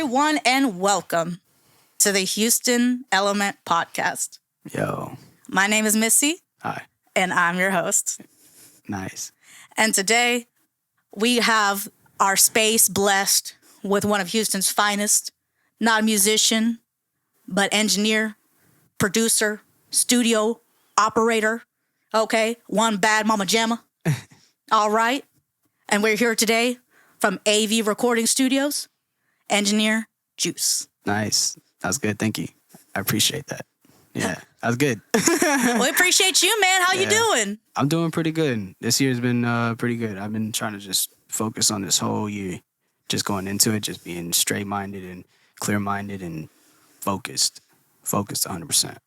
everyone, and welcome to the Houston Element Podcast. Yo. My name is Missy. Hi. And I'm your host. Nice. And today, we have our space blessed with one of Houston's finest, not a musician, but engineer, producer, studio operator, okay? One bad mama jamma. All right? And we're here today from AV Recording Studios, engineer Juice. Nice. That was good. Thank you. I appreciate that. Yeah, that was good. We appreciate you, man. How you doing? I'm doing pretty good. This year's been pretty good. I've been trying to just focus on this whole year, just going into it, just being straight-minded and clear-minded and focused 100%.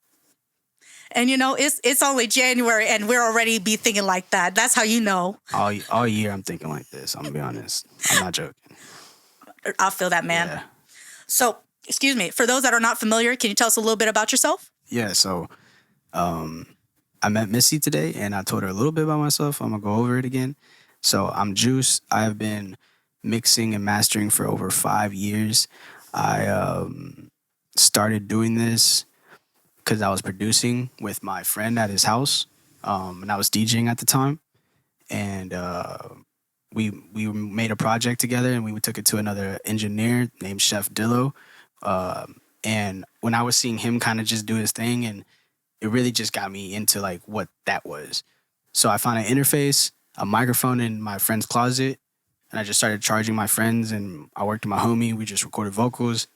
And you know, it's only January and we're already be thinking like that. That's how you know. All year I'm thinking like this. I'm gonna be honest. I'm not joking. I feel that, man. Yeah. So, excuse me, for those that are not familiar, can you tell us a little bit about yourself? Yeah, so I met Missy today and I told her a little bit about myself. I'm gonna go over it again. So I'm Juice. I've been mixing and mastering for over 5 years. I started doing this because I was producing with my friend at his house, and I was DJing at the time. And we made a project together, and we took it to another engineer named Chef Dillo. And when I was seeing him kind of just do his thing, and it really just got me into like what that was. So I found an interface, a microphone in my friend's closet, and I just started charging my friends, and I worked with my homie. We just recorded vocals.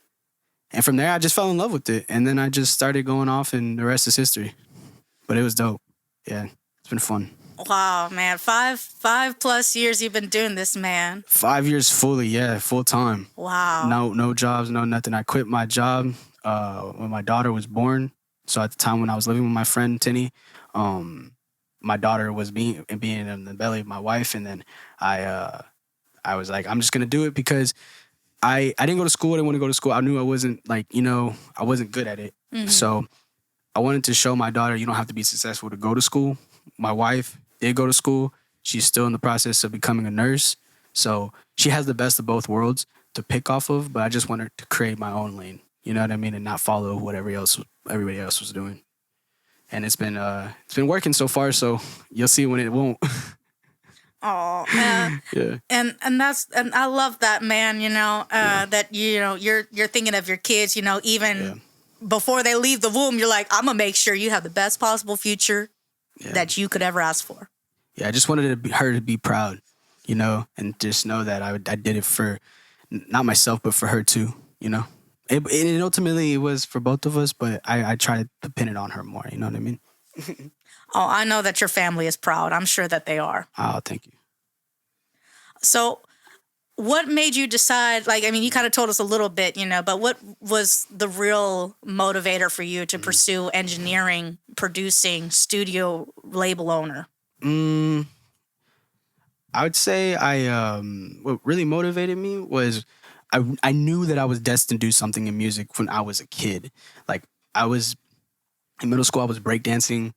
And from there, I just fell in love with it. And then I just started going off, and the rest is history. But it was dope. Yeah, it's been fun. Wow, man. Five plus years you've been doing this, man. 5 years fully, yeah, full time. Wow. No jobs, no nothing. I quit my job when my daughter was born. So at the time when I was living with my friend T.H.E, my daughter was being in the belly of my wife. And then I was like, I'm just going to do it because I didn't go to school. I didn't want to go to school. I knew I wasn't I wasn't good at it. Mm-hmm. So I wanted to show my daughter you don't have to be successful to go to school. My wife did go to school. She's still in the process of becoming a nurse. So she has the best of both worlds to pick off of, but I just wanted to create my own lane. You know what I mean? And not follow what everybody else was doing. And it's been working so far, so you'll see when it won't. Oh, yeah. And I love that, man, that you're thinking of your kids, even before they leave the womb, you're like, I'm going to make sure you have the best possible future that you could ever ask for. Yeah, I just wanted her to be proud, and just know that I did it for not myself, but for her too, And ultimately it was for both of us, but I try to pin it on her more, you know what I mean? Oh, I know that your family is proud. I'm sure that they are. Oh, thank you. So what made you decide, you kind of told us a little bit, but what was the real motivator for you to pursue engineering, producing, studio label owner? I would say what really motivated me was I knew that I was destined to do something in music when I was a kid. Like I was in middle school, I was breakdancing.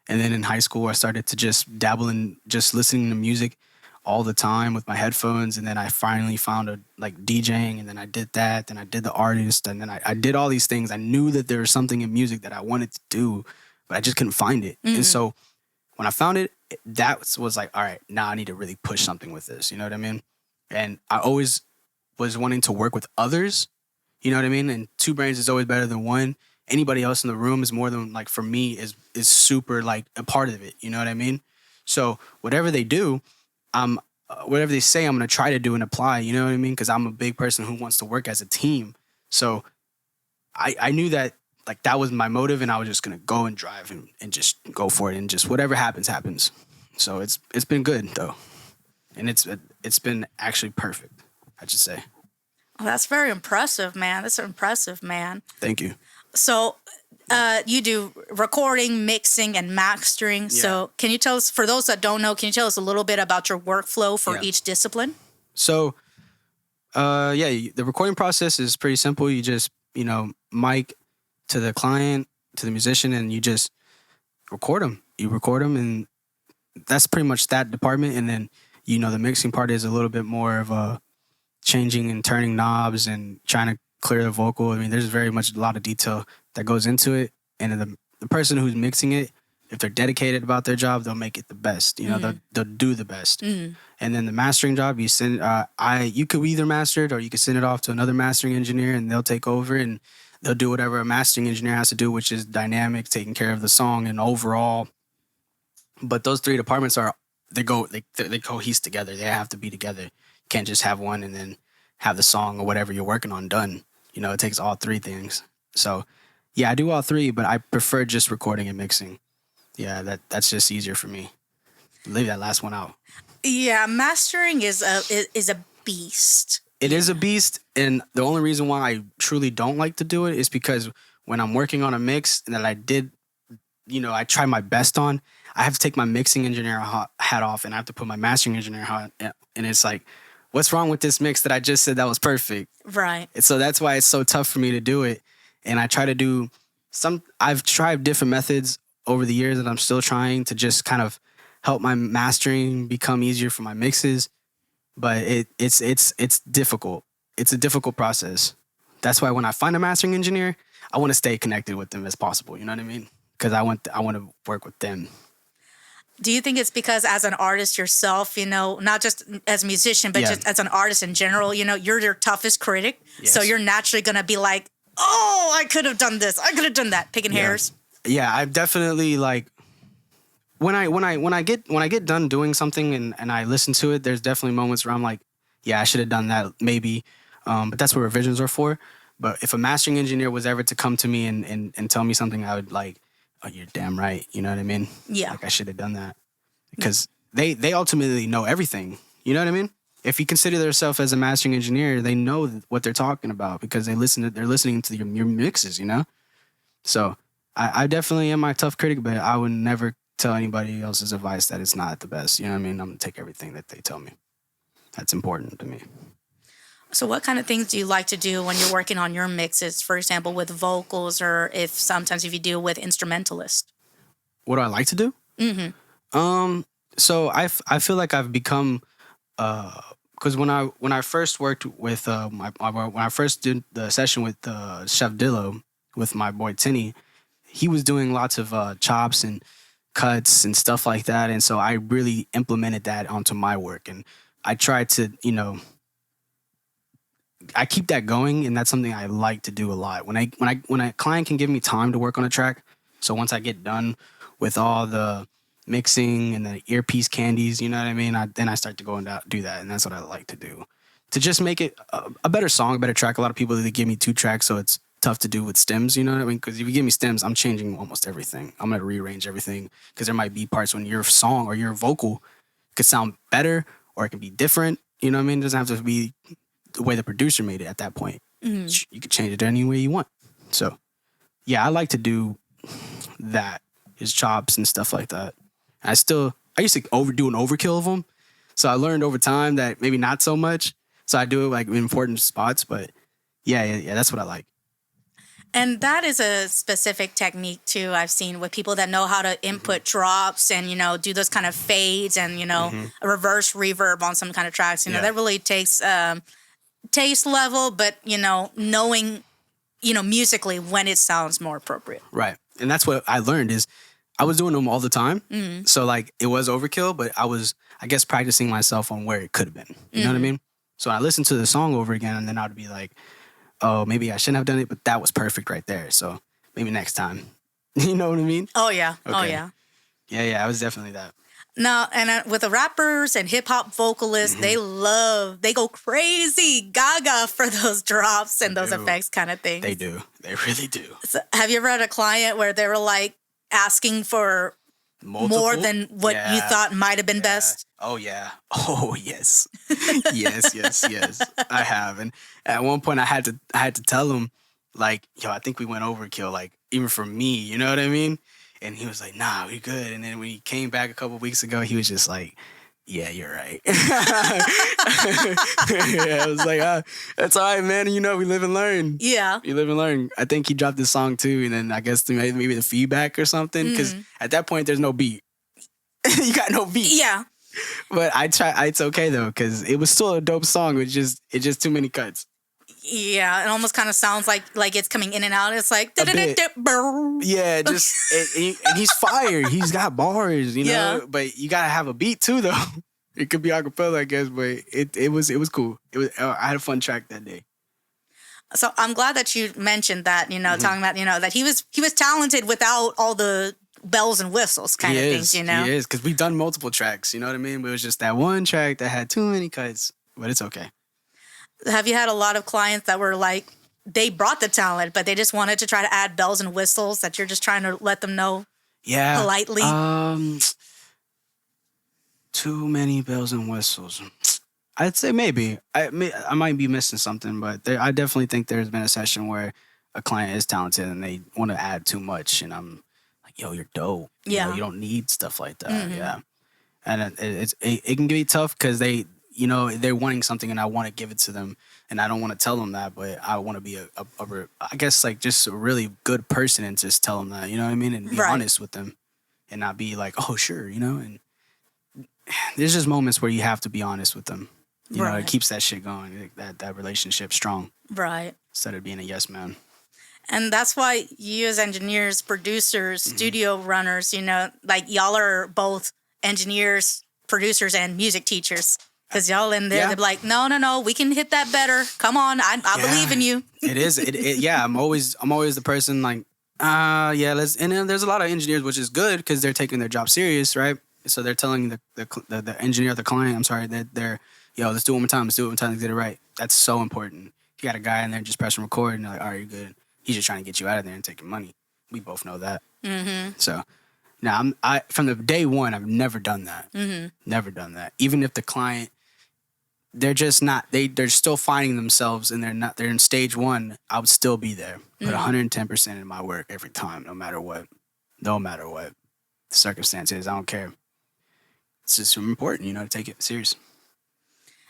And then in high school, I started to just dabble in just listening to music all the time with my headphones. And then I finally found DJing, and then I did that. Then I did the artist, and then I did all these things. I knew that there was something in music that I wanted to do, but I just couldn't find it. Mm-hmm. And so when I found it, that was like, all right, now I need to really push something with this. You know what I mean? And I always was wanting to work with others. You know what I mean? And two brains is always better than one. Anybody else in the room is more than, for me, is super, a part of it. You know what I mean? So whatever they do, whatever they say, I'm going to try to do and apply. You know what I mean? Because I'm a big person who wants to work as a team. So I knew that, that was my motive, and I was just going to go and drive and just go for it. And just whatever happens, happens. So it's been good, though. And it's been actually perfect, I should say. Well, that's very impressive, man. That's impressive, man. Thank you. So you do recording, mixing, and mastering. Yeah. So can you tell us, for those that don't know, can you tell us a little bit about your workflow for each discipline? So, the recording process is pretty simple. You just, mic to the client, to the musician, and you just record them. You record them, and that's pretty much that department. And then, the mixing part is a little bit more of a changing and turning knobs and trying to clear the vocal. I mean, there's very much a lot of detail that goes into it. And the person who's mixing it, if they're dedicated about their job, they'll make it the best. You know, they'll do the best. And then the mastering job, you send you could either master it or you could send it off to another mastering engineer, and they'll take over and they'll do whatever a mastering engineer has to do, which is dynamic, taking care of the song and overall. But those three departments they cohese together. They have to be together. You can't just have one and then have the song or whatever you're working on done. You know, it takes all three things. So yeah, I do all three, but I prefer just recording and mixing. Yeah, that's just easier for me. Leave that last one out. Yeah, mastering is a beast. It is a beast, and the only reason why I truly don't like to do it is because when I'm working on a mix that I did, you know, I try my best on, I have to take my mixing engineer hat off and I have to put my mastering engineer hat, and it's like, what's wrong with this mix that I just said that was perfect? Right. And so that's why it's so tough for me to do it, and I try to do I've tried different methods over the years, and I'm still trying to just kind of help my mastering become easier for my mixes. But it's difficult. It's a difficult process. That's why when I find a mastering engineer, I want to stay connected with them as possible. You know what I mean? Because I want to work with them. Do you think it's because as an artist yourself, you know, not just as a musician, but just as an artist in general, you know, you're your toughest critic. Yes. So you're naturally going to be like, oh, I could have done this. I could have done that. Picking hairs. Yeah, I've definitely like when I get done doing something and I listen to it, there's definitely moments where I'm like, yeah, I should have done that maybe. But that's what revisions are for. But if a mastering engineer was ever to come to me and tell me something, I would like, oh, you're damn right. You know what I mean? Yeah. Like I should have done that. Because they ultimately know everything. You know what I mean? If you consider yourself as a mastering engineer, they know what they're talking about because they're listening to your mixes, you know? So I definitely am my tough critic, but I would never tell anybody else's advice that it's not the best. You know what I mean? I'm going to take everything that they tell me. That's important to me. So what kind of things do you like to do when you're working on your mixes, for example, with vocals or if you do with instrumentalists? What do I like to do? Mm-hmm. So I feel like I've become, because when I first worked with, when I first did the session with Chef Dillo, with my boy T.H.E, he was doing lots of chops and cuts and stuff like that. And so I really implemented that onto my work. And I tried to, you know, I keep that going, and that's something I like to do a lot. When a client can give me time to work on a track, so once I get done with all the mixing and the earpiece candies, you know what I mean? Then I start to go and do that, and that's what I like to do. To just make it a better song, a better track. A lot of people, they give me 2 tracks, so it's tough to do with stems, you know what I mean? Because if you give me stems, I'm changing almost everything. I'm going to rearrange everything because there might be parts when your song or your vocal could sound better or it can be different, you know what I mean? It doesn't have to be the way the producer made it at that point. Mm-hmm. You could change it any way you want. So, yeah, I like to do that, his chops and stuff like that. I used to overdo an overkill of them. So I learned over time that maybe not so much. So I do it like in important spots, but yeah, that's what I like. And that is a specific technique too I've seen with people that know how to input drops and, you know, do those kind of fades and, you know, a reverse reverb on some kind of tracks. You know, that really takes taste level, but, you know, knowing, you know, musically when it sounds more appropriate. Right. And that's what I learned is I was doing them all the time. Mm-hmm. So like it was overkill, but I was, I guess, practicing myself on where it could have been. You know what I mean? So I listened to the song over again and then I'd be like, oh, maybe I shouldn't have done it, but that was perfect right there. So maybe next time. You know what I mean? Oh, yeah. Okay. Oh, yeah. Yeah, I was definitely that. No, and with the rappers and hip-hop vocalists, they go crazy gaga for those drops and those effects kind of things. They do. They really do. So have you ever had a client where they were like asking for more than what you thought might have been best? Oh, yeah. Oh, yes. yes. I have. And at one point I had to tell him, like, yo, I think we went overkill, like, even for me, you know what I mean? And he was like, nah, we good. And then when he came back a couple of weeks ago, he was just like, yeah, you're right. I was like, that's all right, man. You know, we live and learn. Yeah. We live and learn. I think he dropped this song too. And then I guess maybe the feedback or something. Because at that point, there's no beat. You got no beat. Yeah. But it's okay though, because it was still a dope song. It's just too many cuts. Yeah, it almost kind of sounds like it's coming in and out. It's like A bit. Yeah, just and he's fire. He's got bars, you know. Yeah. But you gotta have a beat too, though. It could be acapella, I guess, but it was cool. I had a fun track that day. So I'm glad that you mentioned that. Talking about that he was talented without all the bells and whistles kind of things. He is, because we've done multiple tracks. You know what I mean? But it was just that one track that had too many cuts, but it's okay. Have you had a lot of clients that were like, they brought the talent, but they just wanted to try to add bells and whistles that you're just trying to let them know politely? Too many bells and whistles. I'd say maybe. I might be missing something, but I definitely think there's been a session where a client is talented and they want to add too much, and I'm like, yo, you're dope. Yeah. You don't need stuff like that. Yeah. And it can be tough because they're wanting something and I want to give it to them, and I don't want to tell them that, but I want to be I guess like just a really good person and just tell them that, you know what I mean? And be honest with them and not be like, oh, sure, and there's just moments where you have to be honest with them. You know, it keeps that shit going, that relationship strong. Right. Instead of being a yes man. And that's why you as engineers, producers, studio runners, like y'all are both engineers, producers, and music teachers. Because y'all in there, they're like, no, we can hit that better. Come on, I believe in you. It is. Yeah, I'm always the person like, let's. And then there's a lot of engineers, which is good because they're taking their job serious, right? So they're telling the engineer, the client, I'm sorry, that they're, let's do it one more time. Let's get it right. That's so important. If you got a guy in there just pressing record and they're like, all right, you're good. He's just trying to get you out of there and taking money. We both know that. Mm-hmm. So now from the day one, I've never done that. Mm-hmm. Never done that. Even if the client, they're just not, they're still finding themselves and they're in stage one, I would still be there. Put 110% in my work every time, no matter what. No matter what the circumstance is, I don't care. It's just important, to take it serious.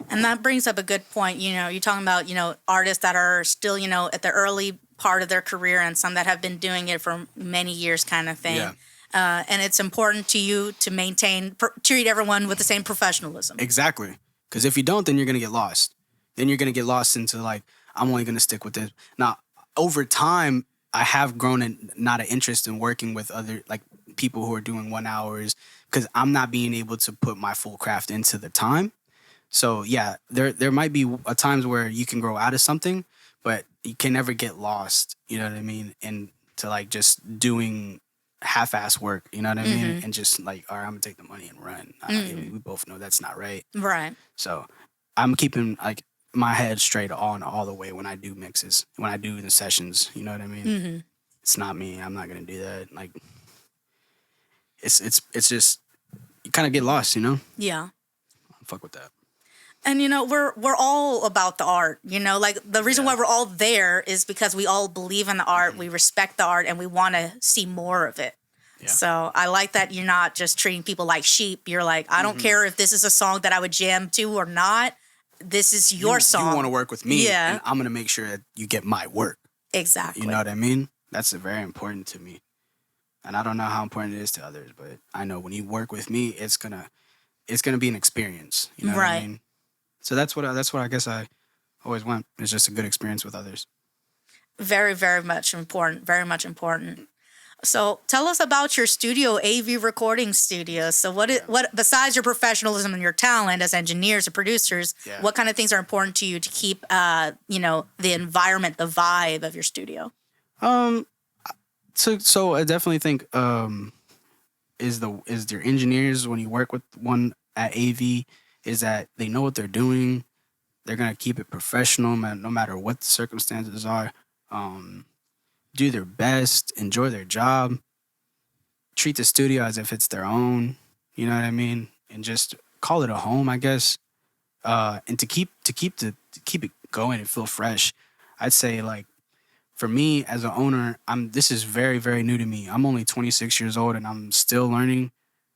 And that brings up a good point. You're talking about, artists that are still, at the early part of their career and some that have been doing it for many years kind of thing. Yeah. And it's important to you to treat everyone with the same professionalism. Exactly. Because if you don't, then you're going to get lost. Then you're going to get lost into like, I'm only going to stick with this. Now, over time, I have grown not an interest in working with other like people who are doing 1 hours because I'm not being able to put my full craft into the time. So yeah, there might be times where you can grow out of something, but you can never get lost. You know what I mean? And to like just doing half-ass work. You know what I mean? And just like, all right, I'm gonna take the money and run. We both know that's not right. Right. So I'm keeping like my head straight on all the way when I do mixes, when I do the sessions. You know what I mean? It's not me. I'm not gonna do that. Like, it's just you kind of get lost. Yeah. Fuck with that. And we're all about the art. Like the reason why we're all there is because we all believe in the art, we respect the art, and we want to see more of it. Yeah. So I like that you're not just treating people like sheep. You're like, I don't care if this is a song that I would jam to or not. This is your song. You want to work with me, and I'm gonna make sure that you get my work. Exactly. You know what I mean? That's very important to me. And I don't know how important it is to others, but I know when you work with me, it's gonna be an experience. You know what I mean? So that's what I guess I always want. It's just a good experience with others. Very, very much important. Very much important. So tell us about your studio, AV recording studio. So what besides your professionalism and your talent as engineers or producers, what kind of things are important to you to keep, the environment, the vibe of your studio? So I definitely think is your engineers when you work with one at AV is that they know what they're doing. They're gonna keep it professional, no matter what the circumstances are. Do their best, enjoy their job, treat the studio as if it's their own. You know what I mean? And just call it a home, I guess. And to keep it going and feel fresh, I'd say like for me as an owner, this is very, very new to me. I'm only 26 years old and I'm still learning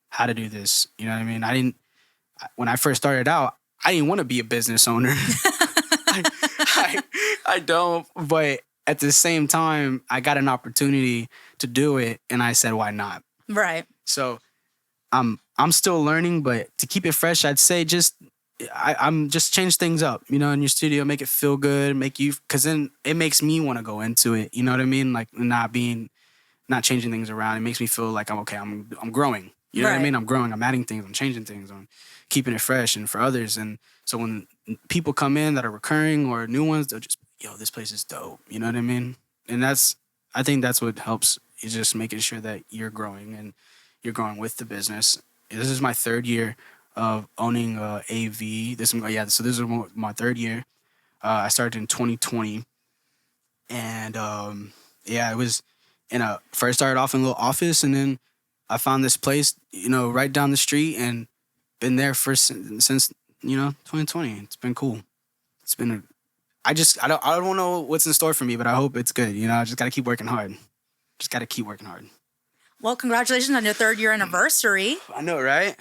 how to do this. You know what I mean? When I first started out, I didn't want to be a business owner. I don't, but at the same time, I got an opportunity to do it, and I said, why not? Right. So I'm still learning, but to keep it fresh, I'd say just I'm just change things up, you know, in your studio, make it feel good, because then it makes me want to go into it. You know what I mean? Like not changing things around. It makes me feel like I'm okay. I'm growing. You know what I mean? I'm growing. I'm adding things. I'm changing things. I'm keeping it fresh and for others. And so when people come in that are recurring or new ones, they'll just, yo, this place is dope. You know what I mean? And I think that's what helps. Is just making sure that you're growing and you're growing with the business. This is my third year of owning AV. So this is my third year. I started in 2020, and it was first started off in a little office, and then I found this place, you know, right down the street, and been there since 2020. It's been cool. It's been I don't know what's in store for me, but I hope it's good. You know, I just gotta keep working hard. Well, congratulations on your 3rd year anniversary. I know, right?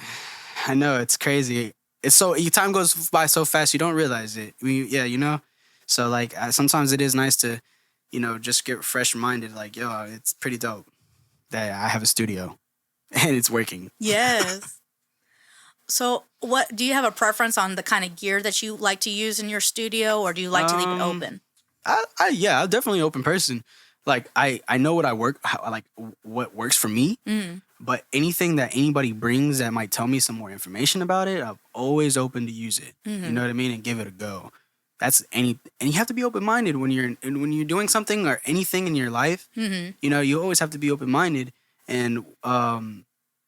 I know, it's crazy. It's your time goes by so fast you don't realize it. You know. So like sometimes it is nice to, you know, just get fresh minded. Like, yo, it's pretty dope that I have a studio and it's working. Yes. So, what do you have a preference on the kind of gear that you like to use in your studio, or do you like to leave it open? I'm definitely an open person. Like I know what what works for me. But anything that anybody brings that might tell me some more information about it, I'm always open to use it. You know what I mean, and give it a go. And you have to be open minded when you're doing something or anything in your life. You know, you always have to be open minded. And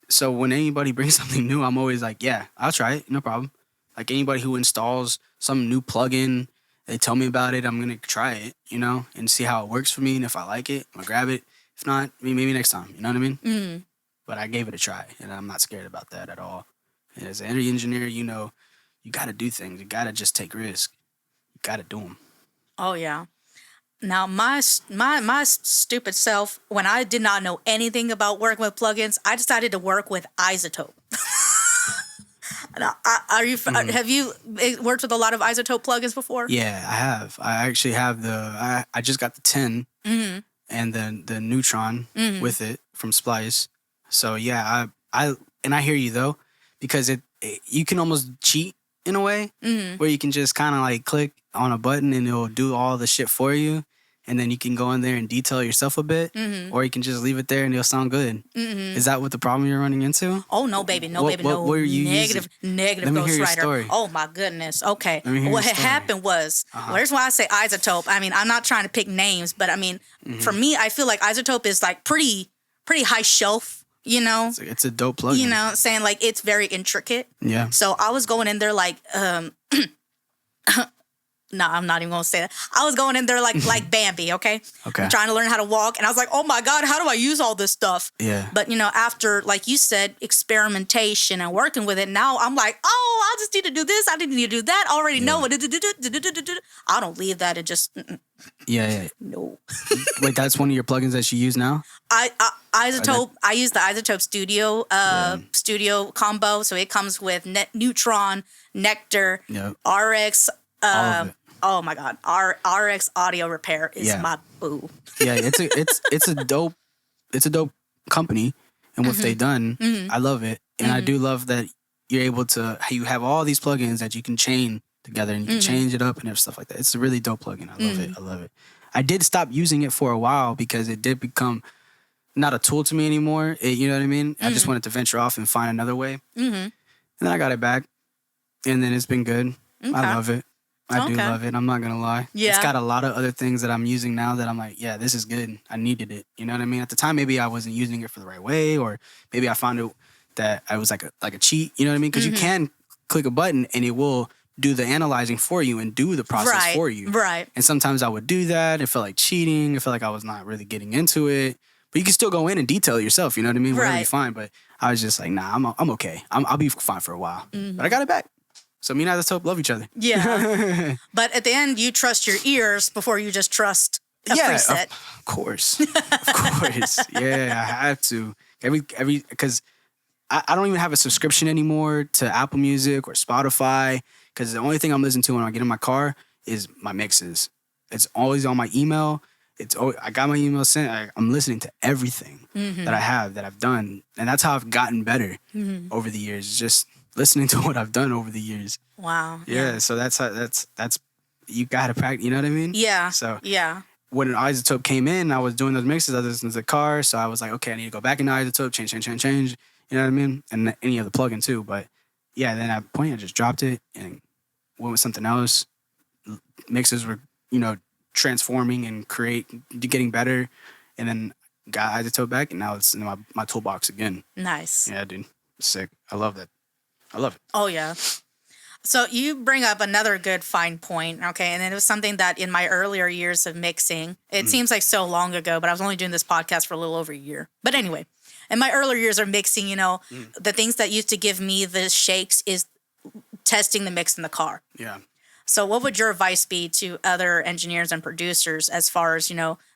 so when anybody brings something new, I'm always like, yeah, I'll try it, no problem. Like anybody who installs some new plugin, they tell me about it, I'm gonna try it, you know, and see how it works for me. And if I like it, I'm gonna grab it. If not, maybe next time. You know what I mean? But I gave it a try, and I'm not scared about that at all. And as an energy engineer, you know, you got to do things. You got to just take risks. You got to do them. Oh, yeah. Now, my stupid self, when I did not know anything about working with plugins, I decided to work with Isotope. Now, have you worked with a lot of Isotope plugins before? Yeah, I have. I actually have I just got the 10 and then the Neutron with it from Splice. So yeah, I hear you though, because you can almost cheat in a way where you can just kind of like click on a button and it'll do all the shit for you. And then you can go in there and detail yourself a bit, or you can just leave it there and it'll sound good. Is that what the problem you're running into? Oh, no, baby. No, baby. No. What are you Negative ghostwriter. Oh, my goodness. Okay. What happened was, well, here's why I say Isotope. I mean, I'm not trying to pick names, but I mean, for me, I feel like Isotope is like pretty high shelf, you know? It's a dope plugin. You know, saying like it's very intricate. Yeah. So I was going in there like, no, I'm not even going to say that. I was going in there like Bambi, okay? Okay. I'm trying to learn how to walk. And I was like, oh, my God, how do I use all this stuff? Yeah. But, you know, after, like you said, experimentation and working with it, now I'm like, oh, I just need to do this. I didn't need to do that. I already know what. I don't leave that. It just, Yeah. no. Wait, that's one of your plugins that you use now? Isotope. I use the Isotope Studio combo. So it comes with Neutron, Nectar, RX. All of it. Oh my God, RX Audio Repair is my boo. Yeah, it's a dope company, and what they've done, I love it, and I do love that you have all these plugins that you can chain together and you can change it up and stuff like that. It's a really dope plugin. I love it. I did stop using it for a while because it did become not a tool to me anymore. You know what I mean? I just wanted to venture off and find another way, and then I got it back, and then it's been good. Okay. I love it. I do love it. I'm not going to lie. Yeah. It's got a lot of other things that I'm using now that I'm like, yeah, this is good. I needed it. You know what I mean? At the time, maybe I wasn't using it for the right way, or maybe I found it that I was like a cheat. You know what I mean? Because you can click a button and it will do the analyzing for you and do the process for you. Right. And sometimes I would do that. It felt like cheating. It felt like I was not really getting into it. But you can still go in and detail yourself. You know what I mean? Whatever you find. But I was just like, nah, I'm okay. I'll be fine for a while. But I got it back. So me and Isotope love each other. Yeah. But at the end, you trust your ears before you just trust a preset. Of course. Of course. Yeah, I have to. Because I don't even have a subscription anymore to Apple Music or Spotify, because the only thing I'm listening to when I get in my car is my mixes. It's always on my email. I got my email sent. I'm listening to everything that I have, that I've done. And that's how I've gotten better over the years. It's just listening to what I've done over the years. Wow. Yeah. So that's you got to practice. You know what I mean? Yeah. So yeah. when Isotope came in, I was doing those mixes. I listened to the car, so I was like, okay, I need to go back into Isotope, change. You know what I mean? And any of the plugin too. But yeah, then at that point, I just dropped it and went with something else. Mixes were, transforming and getting better, and then got Isotope back, and now it's in my toolbox again. Nice. Yeah, dude, sick. I love that. I love it. Oh yeah. So you bring up another good fine point, okay? And it was something that in my earlier years of mixing, it seems like so long ago, but I was only doing this podcast for a little over a year. But anyway, in my earlier years of mixing, the things that used to give me the shakes is testing the mix in the car. Yeah. So what would your advice be to other engineers and producers as far as,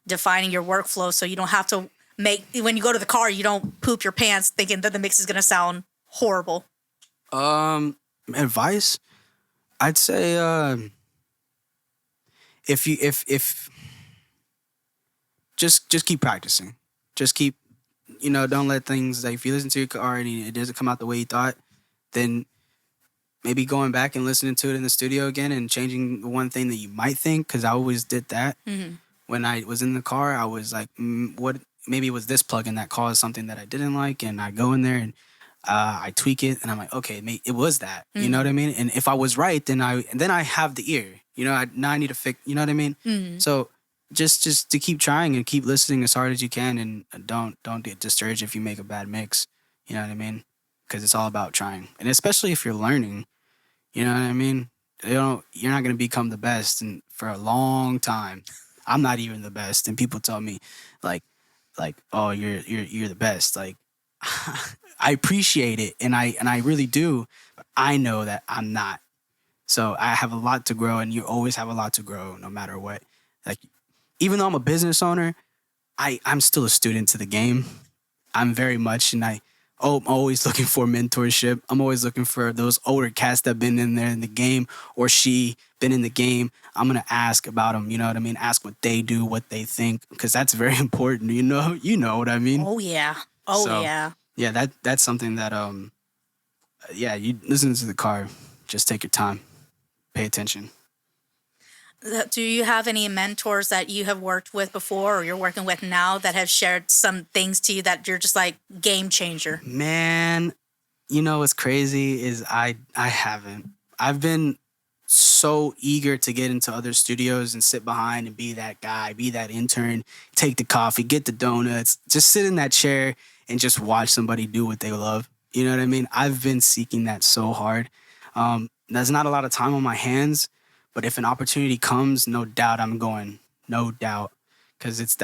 defining your workflow so you don't have to when you go to the car, you don't poop your pants thinking that the mix is going to sound horrible? Advice, I'd say if just keep practicing. Just keep, don't let things, like, if you listen to your car and it doesn't come out the way you thought, then maybe going back and listening to it in the studio again and changing the one thing that you might think, because I always did that. Mm-hmm. When I was in the car, I was like, what? Maybe it was this plugin that caused something that I didn't like, and I go in there and I tweak it, and I'm like, okay, it was that. Mm-hmm. You know what I mean? And if I was right, then I have the ear. Now I need to fix. You know what I mean? Mm-hmm. So just to keep trying and keep listening as hard as you can, and don't get discouraged if you make a bad mix. You know what I mean? Because it's all about trying, and especially if you're learning. You know what I mean? You're not gonna become the best for a long time. I'm not even the best, and people tell me like, oh, you're the best. Like, I appreciate it, and I really do, but I know that I'm not. So I have a lot to grow, and you always have a lot to grow, no matter what. Like, even though I'm a business owner, I'm still a student to the game. I'm very much, and I'm always looking for mentorship. I'm always looking for those older cats that have been in there in the game, or been in the game. I'm going to ask about them, you know what I mean? Ask what they do, what they think, because that's very important, you know what I mean? Oh, yeah. Yeah. Yeah, that's something that, you listen to the car, just take your time, pay attention. Do you have any mentors that you have worked with before or you're working with now that have shared some things to you that you're just like game changer? Man, what's crazy is I haven't. I've been so eager to get into other studios and sit behind and be that guy, be that intern, take the coffee, get the donuts, just sit in that chair and just watch somebody do what they love. You know what I mean? I've been seeking that so hard. There's not a lot of time on my hands. But if an opportunity comes, no doubt I'm going. No doubt. Because it's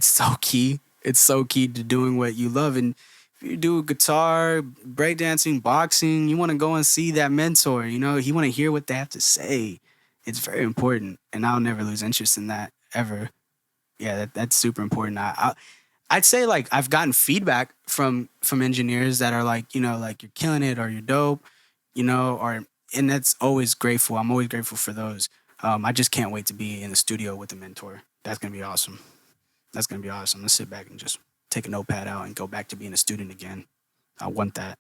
so key. It's so key to doing what you love. And if you do guitar, breakdancing, boxing, you want to go and see that mentor. You want to hear what they have to say. It's very important. And I'll never lose interest in that, ever. Yeah, that's super important. I'd say, like, I've gotten feedback from engineers that are like, like, you're killing it or you're dope, and that's always grateful. I'm always grateful for those. I just can't wait to be in the studio with a mentor. That's going to be awesome. Let's sit back and just take a notepad out and go back to being a student again. I want that.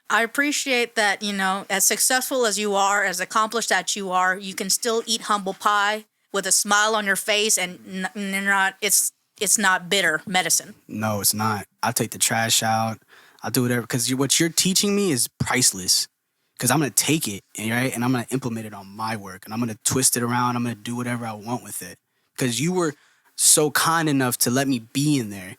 I appreciate that, as successful as you are, as accomplished as you are, you can still eat humble pie with a smile on your face, and it's not bitter medicine. No, it's not. I'll take the trash out. I'll do whatever, because what you're teaching me is priceless. Because I'm going to take it, right? And I'm going to implement it on my work. And I'm going to twist it around. I'm going to do whatever I want with it. Because you were so kind enough to let me be in there.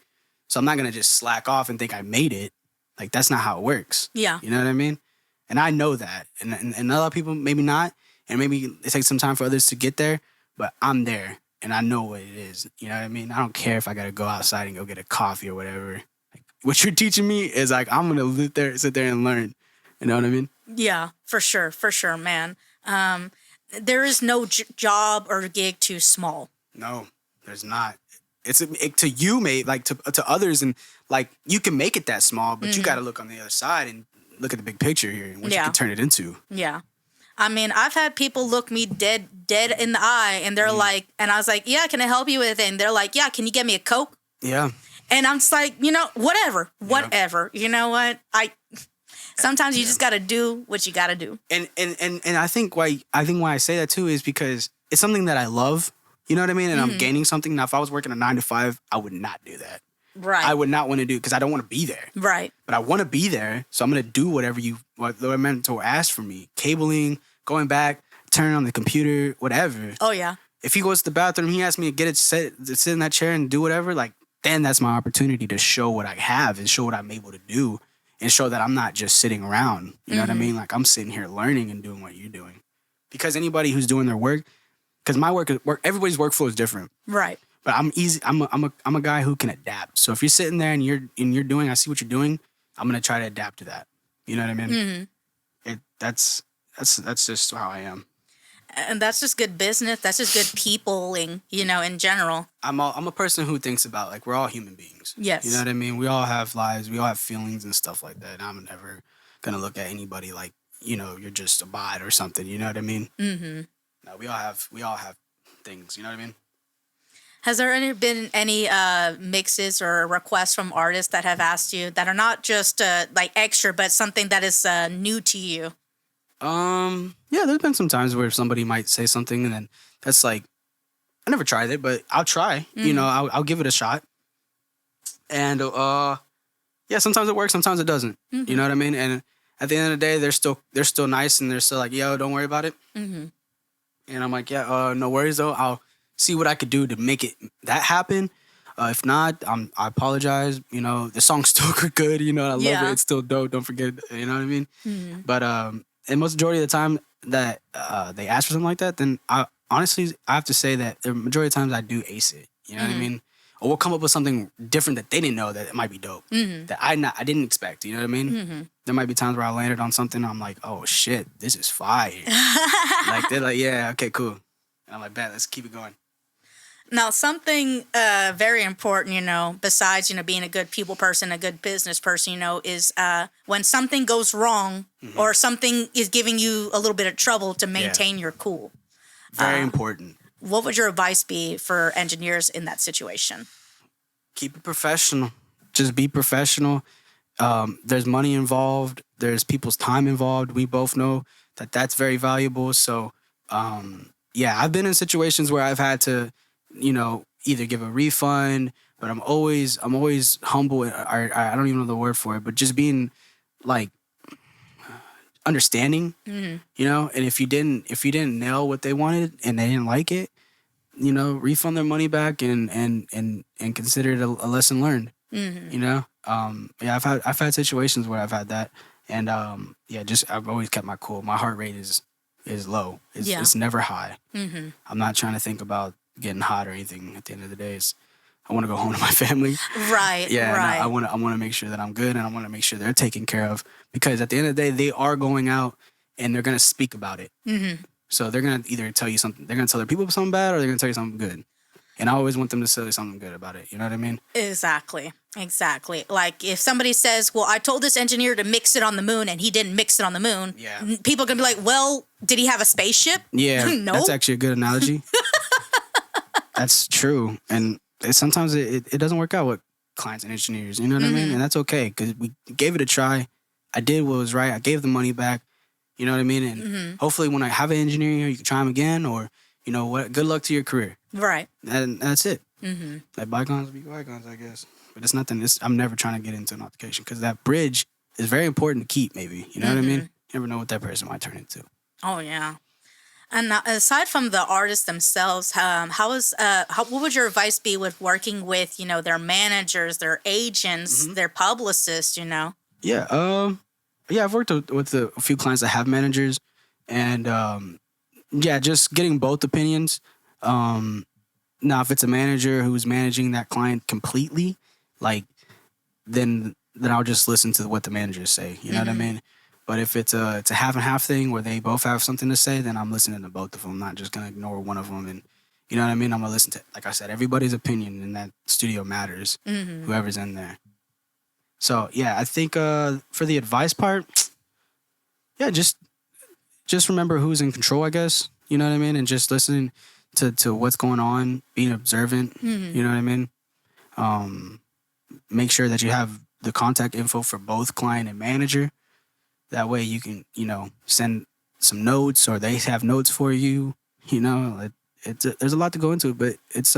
So I'm not going to just slack off and think I made it. Like, that's not how it works. Yeah. You know what I mean? And I know that. And a lot of people, maybe not. And maybe it takes some time for others to get there. But I'm there. And I know what it is. You know what I mean? I don't care if I got to go outside and go get a coffee or whatever. Like, what you're teaching me is like, I'm going to sit there and learn. You know what I mean? Yeah, for sure, man. There is no job or gig too small. No, there's not. It's to you, mate, like to others, and like you can make it that small, but you got to look on the other side and look at the big picture here and what you can turn it into. Yeah. I mean, I've had people look me dead in the eye, and they're like, and I was like, yeah, can I help you with it? And they're like, yeah, can you get me a Coke? Yeah. And I'm just like, whatever. You know what? Sometimes you just got to do what you got to do. And I think why I say that too is because it's something that I love. You know what I mean? And I'm gaining something. Now, if I was working a 9 to 5, I would not do that. Right. I would not want to do because I don't want to be there. Right. But I want to be there, so I'm gonna do whatever the mentor asked for me. Cabling, going back, turning on the computer, whatever. Oh yeah. If he goes to the bathroom, he asks me to get it sit in that chair and do whatever. Like then that's my opportunity to show what I have and show what I'm able to do and show that I'm not just sitting around. You know what I mean? Like I'm sitting here learning and doing what you're doing. Because anybody who's doing their work, because my work, everybody's workflow is different. Right. But I'm easy. I'm a guy who can adapt. So if you're sitting there and you're doing, I see what you're doing. I'm gonna try to adapt to that. You know what I mean? Mm-hmm. That's just how I am. And that's just good business. That's just good peopling, in general. I'm a person who thinks about, like, we're all human beings. Yes. You know what I mean? We all have lives. We all have feelings and stuff like that. And I'm never going to look at anybody like, you're just a bot or something. You know what I mean? Mm-hmm. No, we all have things. You know what I mean? Has there been any mixes or requests from artists that have asked you that are not just like extra, but something that is new to you? Yeah, there's been some times where somebody might say something and then that's like, I never tried it, but I'll try. Mm-hmm. I'll give it a shot. And yeah, sometimes it works, sometimes it doesn't. Mm-hmm. You know what I mean? And at the end of the day, they're still nice and they're still like, yo, don't worry about it. Mm-hmm. And I'm like, yeah, no worries though. I'll see what I could do to make that happen. If not, I apologize. The song's still good. I love it. It's still dope. Don't forget. You know what I mean? Mm-hmm. But and most majority of the time that they ask for something like that, then I have to say that the majority of times I do ace it. You know what I mean? Or we'll come up with something different that they didn't know that it might be dope. Mm-hmm. That I didn't expect. You know what I mean? Mm-hmm. There might be times where I landed on something and I'm like, oh shit, this is fire. Like they're like, yeah, okay, cool. And I'm like, bet, let's keep it going. Now, something very important, besides, being a good people person, a good business person, is when something goes wrong or something is giving you a little bit of trouble to maintain your cool. Very important. What would your advice be for engineers in that situation? Keep it professional. Just be professional. There's money involved. There's people's time involved. We both know that that's very valuable. So, yeah, I've been in situations where I've had to, either give a refund, but I'm always humble. I don't even know the word for it, but just being like understanding, and if you didn't nail what they wanted and they didn't like it, refund their money back and consider it a lesson learned. Yeah, I've had situations where I've had that, and I've always kept my cool. My heart rate is low. It's never high. Mm-hmm. I'm not trying to think about getting hot or anything. At the end of the day, I want to go home to my family. Right. Yeah. Right. I want to make sure that I'm good, and I want to make sure they're taken care of, because at the end of the day, they are going out and they're gonna speak about it. Mm-hmm. So they're gonna either tell you something, they're gonna tell their people something bad, or they're gonna tell you something good. And I always want them to say something good about it. You know what I mean? Exactly. Like if somebody says, well, I told this engineer to mix it on the moon and he didn't mix it on the moon. Yeah. People are going to be like, well, did he have a spaceship? Yeah. No. That's actually a good analogy. That's true. And sometimes it doesn't work out with clients and engineers. You know what I mean? And that's okay, because we gave it a try. I did what was right. I gave the money back. You know what I mean? And hopefully when I have an engineer here, you can try him again, or, what, good luck to your career. Right. And that's it. Mm-hmm. Like bygones be bygones, I guess. But it's nothing. I'm never trying to get into an altercation, because that bridge is very important to keep, maybe. You know what I mean? You never know what that person might turn into. Oh, yeah. And aside from the artists themselves, what would your advice be with working with, their managers, their agents, their publicists, Yeah. I've worked with a few clients that have managers, and just getting both opinions. Now, if it's a manager who's managing that client completely, like, then I'll just listen to what the managers say. You know what I mean? But if it's a half and half thing where they both have something to say, then I'm listening to both of them. I'm not just gonna ignore one of them. And you know what I mean? I'm gonna listen to, like I said, everybody's opinion in that studio matters. Whoever's in there. So yeah, I think for the advice part, yeah, just remember who's in control, I guess. You know what I mean? And just listening to what's going on, being observant. You know what I mean? Make sure that you have the contact info for both client and manager, That way you can, send some notes or they have notes for you. There's a lot to go into it, but it's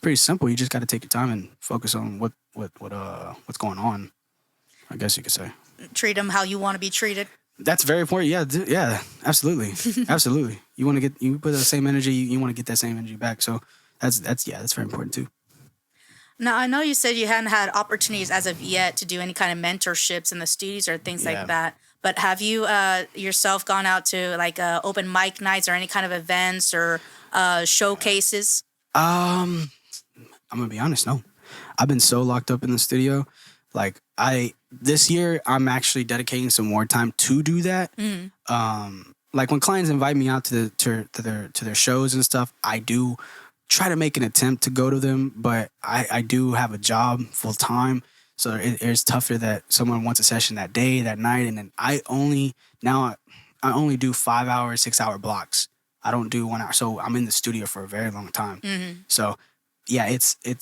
pretty simple. You just got to take your time and focus on what's going on, I guess you could say. Treat them how you want to be treated. That's very important. Yeah, absolutely. Absolutely. You put the same energy, you want to get that same energy back. So that's very important too. Now, I know you said you hadn't had opportunities as of yet to do any kind of mentorships in the studios or things like that. But have you yourself gone out to like open mic nights or any kind of events or showcases? I'm gonna be honest. No, I've been so locked up in the studio. Like this year, I'm actually dedicating some more time to do that. Like when clients invite me out to their shows and stuff, I do try to make an attempt to go to them, but I do have a job full time, so it's tougher that someone wants a session that day, that night, and then I only do 5 hour, 6 hour blocks. I don't do 1 hour, so I'm in the studio for a very long time. So yeah,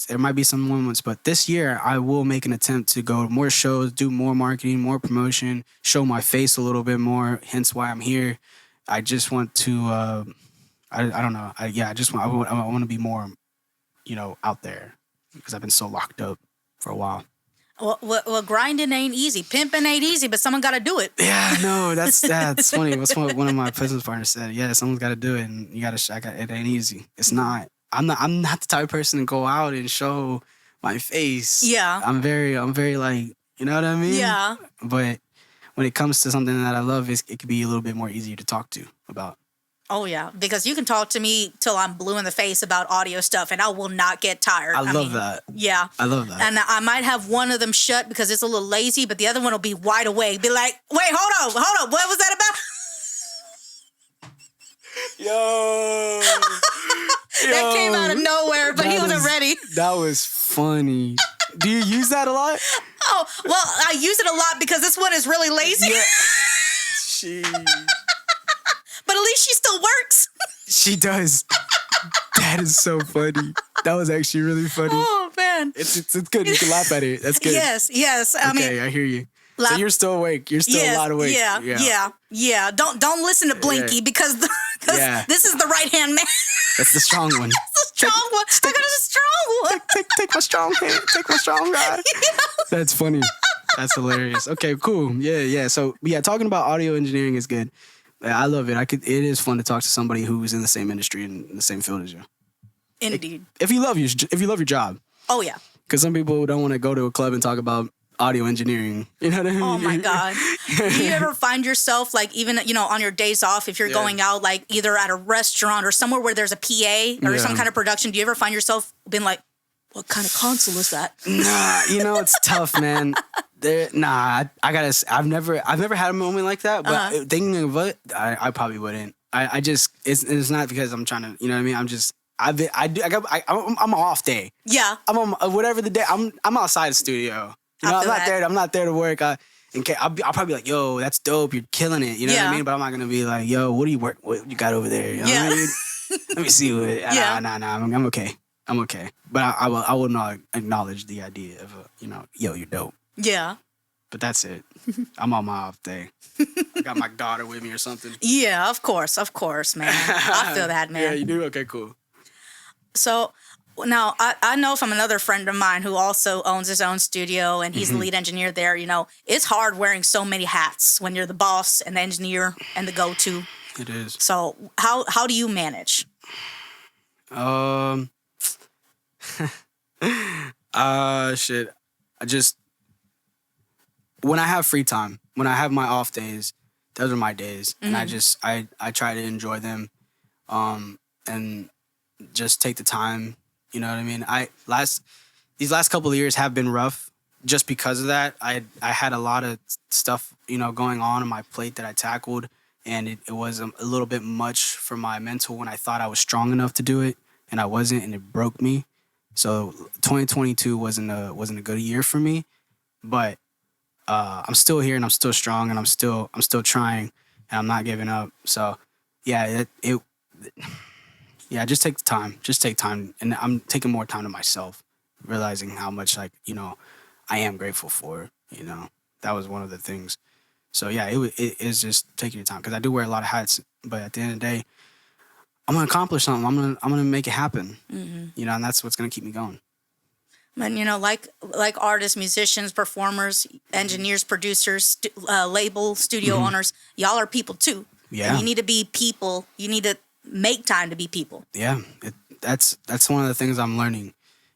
there might be some moments, but this year I will make an attempt to go to more shows, do more marketing, more promotion, show my face a little bit more. Hence why I'm here. I just want to. I don't know. I want to be more, out there because I've been so locked up for a while. Well, grinding ain't easy. Pimping ain't easy, but someone got to do it. Yeah, no, that's funny. That's what one of my business partners said. Yeah, someone's got to do it, and you got to. It ain't easy. It's not. I'm not the type of person to go out and show my face. Yeah. I'm very like, you know what I mean? Yeah. But when it comes to something that I love, it could be a little bit more easier to talk to about. Oh, yeah, because you can talk to me till I'm blue in the face about audio stuff, and I will not get tired. I love that. Yeah. I love that. And I might have one of them shut because it's a little lazy, but the other one will be wide awake. Be like, wait, hold on. What was that about? Yo. That came out of nowhere, but he wasn't ready. That was funny. Do you use that a lot? Oh, well, I use it a lot because this one is really lazy. Yeah. But at least she still works. She does. That is so funny. That was actually really funny. Oh, man. It's good. You can laugh at it. That's good. Yes. I hear you. So you're still awake. You're still a lot awake. Yeah. Don't listen to Blinky because this is the right-hand man. That's the strong one. That's the strong one. I got a strong one. Take my strong hand. Take my strong guy. That's funny. That's hilarious. Okay, cool. Yeah. So, talking about audio engineering is good. I love it. It is fun to talk to somebody who's in the same industry and in the same field as you. Indeed. If you love your job. Oh, yeah. Because some people don't want to go to a club and talk about audio engineering. You know what I mean? Oh, my God. Do you ever find yourself, like, even, on your days off, if you're going out, like, either at a restaurant or somewhere where there's a PA or some kind of production, do you ever find yourself being like, what kind of console is that? Nah, it's tough, man. I've never had a moment like that, but thinking of it, I probably wouldn't. I just, it's not because I'm trying to, you know what I mean? I'm an off day. Yeah. I'm on whatever the day, I'm outside the studio. I'm not there to work. I'll probably be like, yo, that's dope. You're killing it. You know what I mean? But I'm not going to be like, yo, what you got over there? You know what I mean? Let me see what, I'm okay. I'm okay. But I will not acknowledge the idea of, yo, you're dope. Yeah. But that's it. I'm on my off day. I got my daughter with me or something. Yeah, of course, man. I feel that, man. Yeah, you do? Okay, cool. So now I know from another friend of mine who also owns his own studio and he's the lead engineer there, it's hard wearing so many hats when you're the boss and the engineer and the go-to. It is. So how do you manage? Shit. When I have free time, when I have my off days, those are my days. And I try to enjoy them, and just take the time, you know what I mean? These last couple of years have been rough just because of that. I had a lot of stuff, going on my plate that I tackled, and it was a little bit much for my mental when I thought I was strong enough to do it, and I wasn't, and it broke me. So 2022 wasn't a good year for me, but I'm still here and I'm still strong and I'm still trying and I'm not giving up. So just take the time. Just take time, and I'm taking more time to myself, realizing how much I am grateful for. That was one of the things. So yeah, it is just taking your time because I do wear a lot of hats, but at the end of the day, I'm gonna accomplish something. I'm gonna make it happen. You know, and that's what's gonna keep me going. And like artists, musicians, performers, engineers, producers, label, studio owners, y'all are people too. Yeah. And you need to be people. You need to make time to be people. Yeah, that's one of the things I'm learning,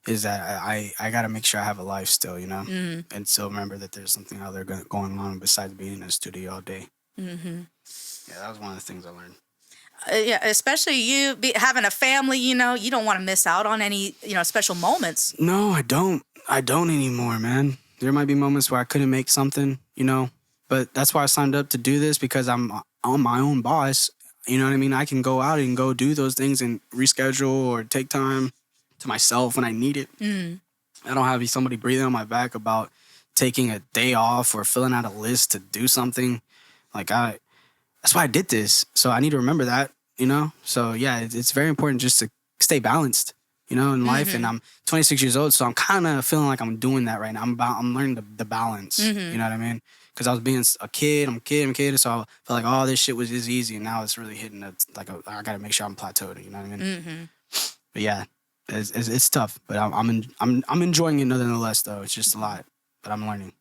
is that I got to make sure I have a life still, you know, and still remember that there's something out there going on besides being in the studio all day. Yeah, that was one of the things I learned. Yeah, especially you having a family, you don't want to miss out on any, special moments. No, I don't anymore, man. There might be moments where I couldn't make something, but that's why I signed up to do this, because I'm my own boss. You know what I mean? I can go out and go do those things and reschedule or take time to myself when I need it. I don't have somebody breathing on my back about taking a day off or filling out a list to do something. That's why I did this. So I need to remember that, So yeah, it's very important just to stay balanced, in life. And I'm 26 years old, so I'm kind of feeling like I'm doing that right now. I'm learning the balance. You know what I mean? Because I was being a kid, I'm a kid, so I felt like, oh, this shit was just easy, and now it's really hitting. I got to make sure I'm plateaued. You know what I mean? But yeah, it's tough, but I'm enjoying it nonetheless. Though it's just a lot, but I'm learning.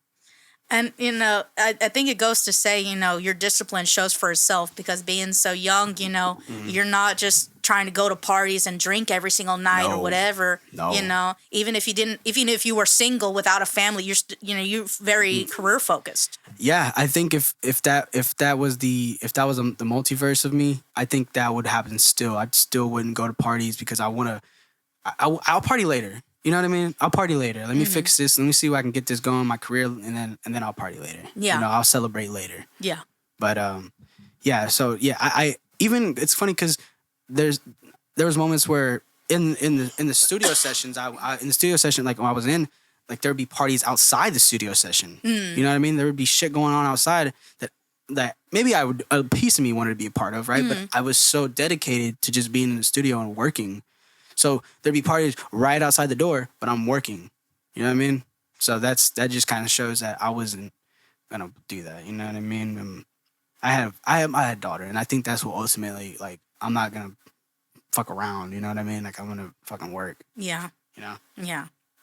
And, I think it goes to say, your discipline shows for itself, because being so young, you're not just trying to go to parties and drink every single night or whatever. No. Even if you were single without a family, you're very career focused. Yeah, I think if that was the multiverse of me, I think that would happen still. I still wouldn't go to parties because I'll party later. You know what I mean? I'll party later. Let me fix this. Let me see if I can get this going in my career, and then I'll party later. Yeah. I'll celebrate later. Yeah. But yeah. So yeah, I even, it's funny because there was moments where in the studio sessions, like when I was in, like there'd be parties outside the studio session. You know what I mean? There would be shit going on outside that maybe a piece of me wanted to be a part of, right? But I was so dedicated to just being in the studio and working. So there'd be parties right outside the door, but I'm working. You know what I mean? So that just kind of shows that I wasn't gonna do that. You know what I mean? I had a daughter, and I think that's what ultimately, like, I'm not gonna fuck around. You know what I mean? Like, I'm gonna fucking work. Yeah. Yeah.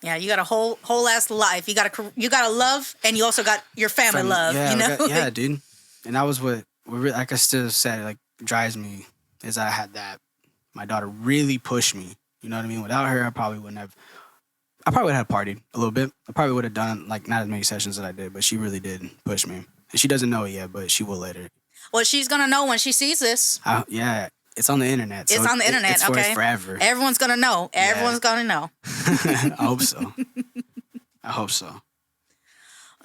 Yeah. You got a whole ass life. You got a love, and you also got your family love. Yeah, yeah, dude. And that was what like I still said, like, drives me, is I had that. My daughter really pushed me. You know what I mean? Without her, I probably would have partied a little bit. I probably would have done, like, not as many sessions that I did, but she really did push me. And she doesn't know it yet, but she will later. Well, she's going to know when she sees this. Yeah, it's on the internet. It's on the internet, it's okay? Forever. Everyone's going to know. Everyone's going to know. I hope so.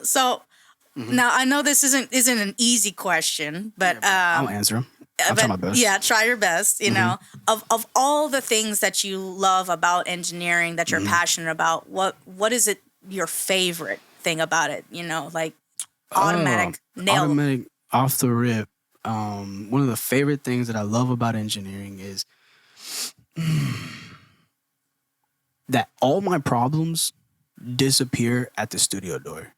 So, now I know this isn't an easy question, but I'll answer them. I'll try my best. Yeah, try your best. You know, of all the things that you love about engineering, that you're passionate about, what is it your favorite thing about it? Like automatic off the rip. One of the favorite things that I love about engineering is that all my problems disappear at the studio door.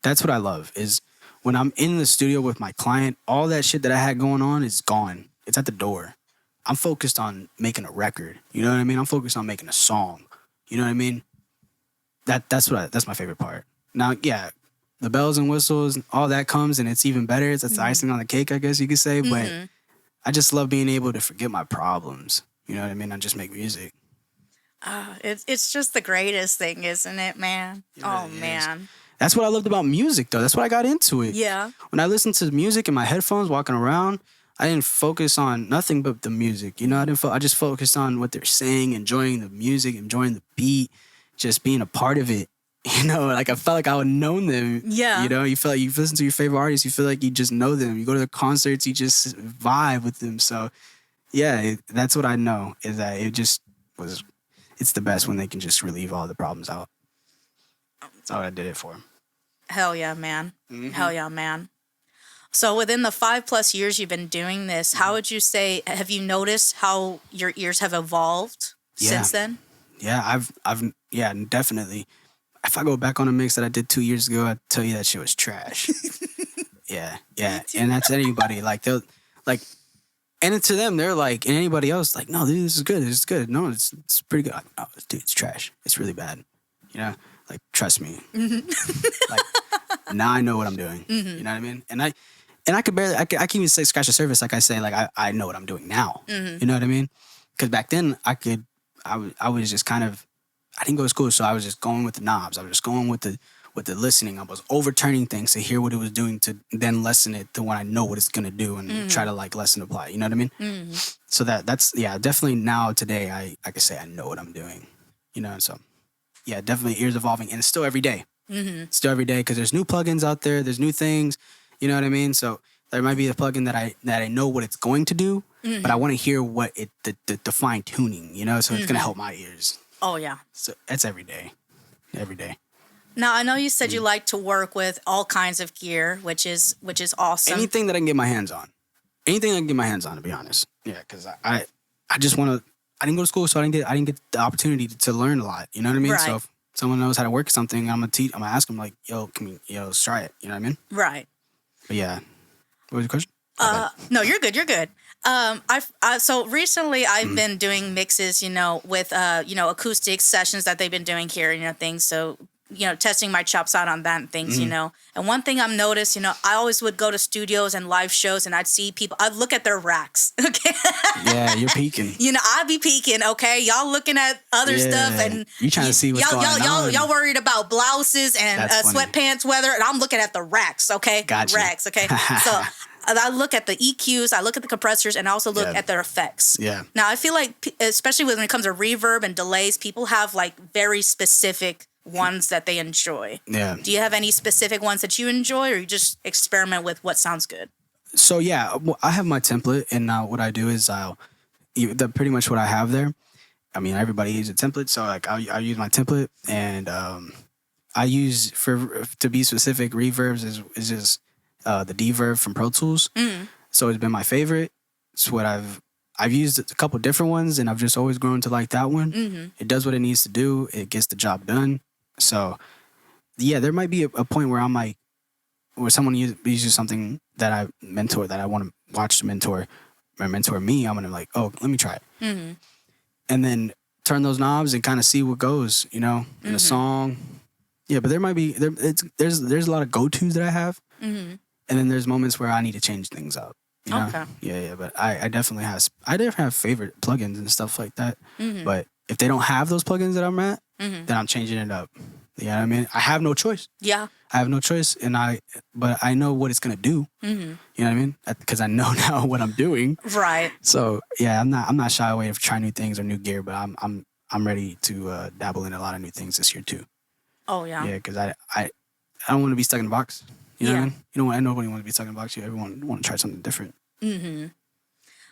That's what I love, is when I'm in the studio with my client, all that shit that I had going on is gone. It's at the door. I'm focused on making a record. You know what I mean? I'm focused on making a song. You know what I mean? That's my favorite part. Now, yeah, the bells and whistles, all that comes, and it's even better. It's the icing on the cake, I guess you could say. But I just love being able to forget my problems. You know what I mean? I just make music. It's just the greatest thing, isn't it, man? Man. That's what I loved about music, though. That's what I got into it. Yeah. When I listened to music in my headphones walking around, I didn't focus on nothing but the music. I just focused on what they're saying, enjoying the music, enjoying the beat, just being a part of it. Like I felt like I would know them. Yeah. You feel like you listen to your favorite artists, you feel like you just know them. You go to their concerts, you just vibe with them. So, yeah, that's what I know, is that it's the best when they can just relieve all the problems out. That's all I did it for. Hell yeah, man. Hell yeah, man. So within the 5+ years you've been doing this, how would you say, have you noticed how your ears have evolved since then? Yeah, yeah, definitely. If I go back on a mix that I did 2 years ago, I'd tell you that shit was trash. Yeah. And that's anybody. Like they'll like, and to them they're like, and anybody else like, no, dude, this is good. This is good. No, it's pretty good. Like, no, dude, it's trash. It's really bad. You know, like trust me. Like now I know what I'm doing. You know what I mean? And I could barely. I can even say scratch the surface. Like I say, like I know what I'm doing now. You know what I mean? Because back then I was just kind of, I didn't go to school, so I was just going with the knobs. I was just going with the listening. I was overturning things to hear what it was doing to then lessen it to when I know what it's gonna do and try to like lesson apply. You know what I mean? So that's definitely now today I can say I know what I'm doing. You know, so yeah, definitely ears evolving, and it's still every day. Still every day because there's new plugins out there. There's new things. You know what I mean? So there might be a plugin that I know what it's going to do, but I want to hear what the fine tuning. You know, so it's gonna help my ears. Oh yeah. So that's every day. Every day. Now I know you said you like to work with all kinds of gear, which is awesome. Anything that I can get my hands on. Anything I can get my hands on, to be honest. Yeah, because I just want to. I didn't go to school, so I didn't get the opportunity to learn a lot. You know what I mean? Right. So if someone knows how to work something, I'm gonna ask them like, yo, let's try it. You know what I mean? Right. But yeah. What was your question? No, you're good. You're good. So recently I've been doing mixes, with acoustic sessions that they've been doing here, things. So, testing my chops out on that and things, And one thing I've noticed, I always would go to studios and live shows and I'd see people, I'd look at their racks. Okay. Yeah, you're peeking. I'd be peeking. Okay. Y'all looking at other stuff and you trying to see what's going on. Y'all worried about blouses and sweatpants weather. And I'm looking at the racks. Okay. Gotcha. Racks. Okay. So I look at the EQs, I look at the compressors, and I also look at their effects. Yeah. Now, I feel like, especially when it comes to reverb and delays, people have like very specific ones that they enjoy. Yeah. Do you have any specific ones that you enjoy, or you just experiment with what sounds good? So, yeah, I have my template, and now what I do is pretty much what I have there. I mean, everybody uses a template, so like I use my template, and I use, to be specific, reverbs is just the D-verb from Pro Tools. So it's been my favorite. It's what I've used a couple different ones, and I've just always grown to like that one. It does what it needs to do. It gets the job done. So yeah, there might be a point where I'm like, where someone uses something that I mentor, that I want to watch mentor me. I'm gonna like, oh, let me try it, and then turn those knobs and kind of see what goes, in a song. Yeah, but there might be there's a lot of go-tos that I have. And then there's moments where I need to change things up. You know? Okay. Yeah. But I definitely have favorite plugins and stuff like that. But if they don't have those plugins that I'm at, then I'm changing it up. You know what I mean? I have no choice. Yeah. I have no choice, but I know what it's gonna do. You know what I mean? Because I know now what I'm doing. Right. So yeah, I'm not shy away of trying new things or new gear, but I'm ready to dabble in a lot of new things this year too. Oh yeah. Yeah, because I don't want to be stuck in a box. You know what I mean? Nobody wants to be stuck in a box. Everyone want to try something different.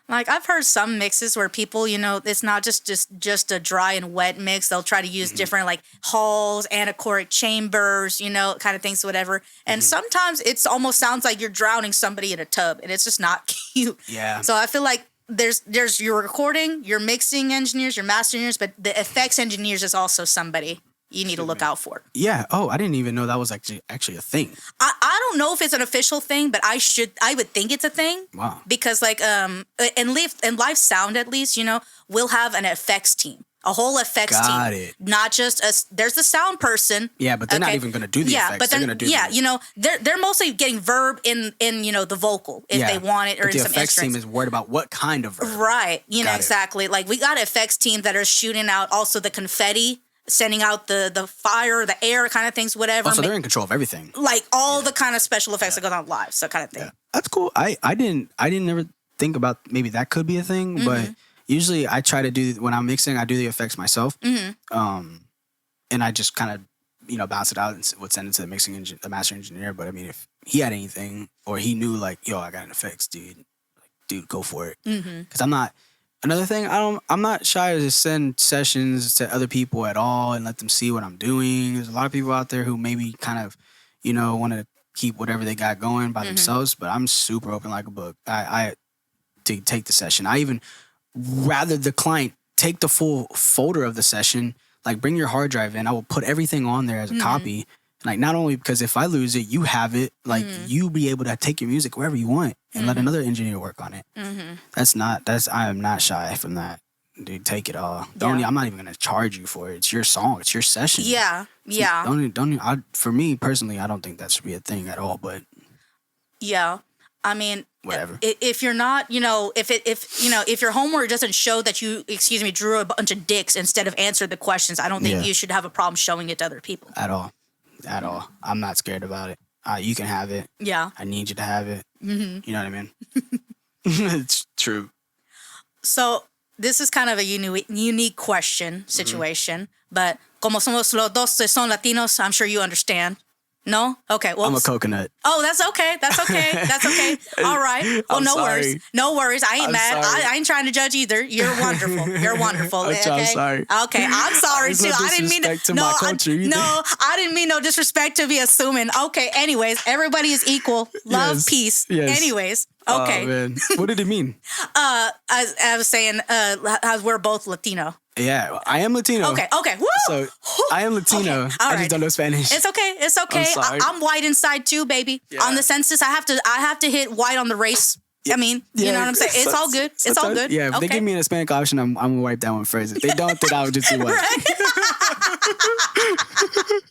Like I've heard some mixes where people, it's not just a dry and wet mix. They'll try to use different like halls, anechoic chambers, kind of things, whatever. And sometimes it's almost sounds like you're drowning somebody in a tub, and it's just not cute. Yeah. So I feel like there's your recording, your mixing engineers, your master engineers, but the effects engineers is also somebody you need to look out for. Yeah. Oh, I didn't even know that was actually a thing. I don't know if it's an official thing, but I would think it's a thing. Wow. Because like in live sound at least, we'll have an effects team. A whole effects team. Got it. Not just there's the sound person. Yeah, but they're not even going to do the effects. But then, they're going to do they're mostly getting verb in the vocal if they want it, or in some instruments. The effects team is worried about what kind of verb. Right. Exactly. Like we got effects teams that are shooting out also the confetti, sending out the fire, the air kind of things, whatever. Oh, so they're in control of everything. Like all the kind of special effects that go on live, so kind of thing. Yeah. That's cool. I didn't ever think about maybe that could be a thing, but usually I try to do, when I'm mixing, I do the effects myself. And I just kind of, bounce it out and would send it to the master engineer. But I mean, if he had anything, or he knew like, yo, I got an effects, dude, go for it. Because I'm not. Another thing, I'm not shy to just send sessions to other people at all and let them see what I'm doing. There's a lot of people out there who maybe kind of, want to keep whatever they got going by themselves, but I'm super open like a book. I to take the session. I even rather the client take the full folder of the session, like bring your hard drive in. I will put everything on there as a copy, and Like, not only because if I lose it, you have it. Like, you be able to take your music wherever you want and let another engineer work on it. I am not shy from that. Dude, take it all. I'm not even going to charge you for it. It's your song. It's your session. Yeah. For me, personally, I don't think that should be a thing at all, but. Yeah. I mean, whatever. If you're not, if your homework doesn't show that you, drew a bunch of dicks instead of answered the questions, I don't think you should have a problem showing it to other people. At all. I'm not scared about it. You can have it. Yeah. I need you to have it. You know what I mean? It's true. So this is kind of a unique question situation, but como somos los dos son Latinos, I'm sure you understand. No? Okay. Well, I'm a coconut. Oh, that's okay. That's okay. All right. Well, no worries. No worries. I ain't mad. I ain't trying to judge either. You're wonderful. Okay? I'm sorry. Okay. I'm sorry too. I didn't mean to my culture either. I didn't mean no disrespect to be assuming. Okay. Anyways, everybody is equal. Love, peace. Yes. Anyways. Okay. Oh, man. What did it mean? I was saying, how we're both Latino. Yeah, I am Latino. Okay. Woo! So I am Latino. Okay. I just don't know Spanish. It's okay. I'm sorry. I'm white inside too, baby. Yeah. On the census, I have to hit white on the race. Yeah. I mean, you know what I'm saying? It's all good. It's all good. Yeah, if they give me an Hispanic option, I'm gonna wipe that one first. If they don't, then I'll just do white.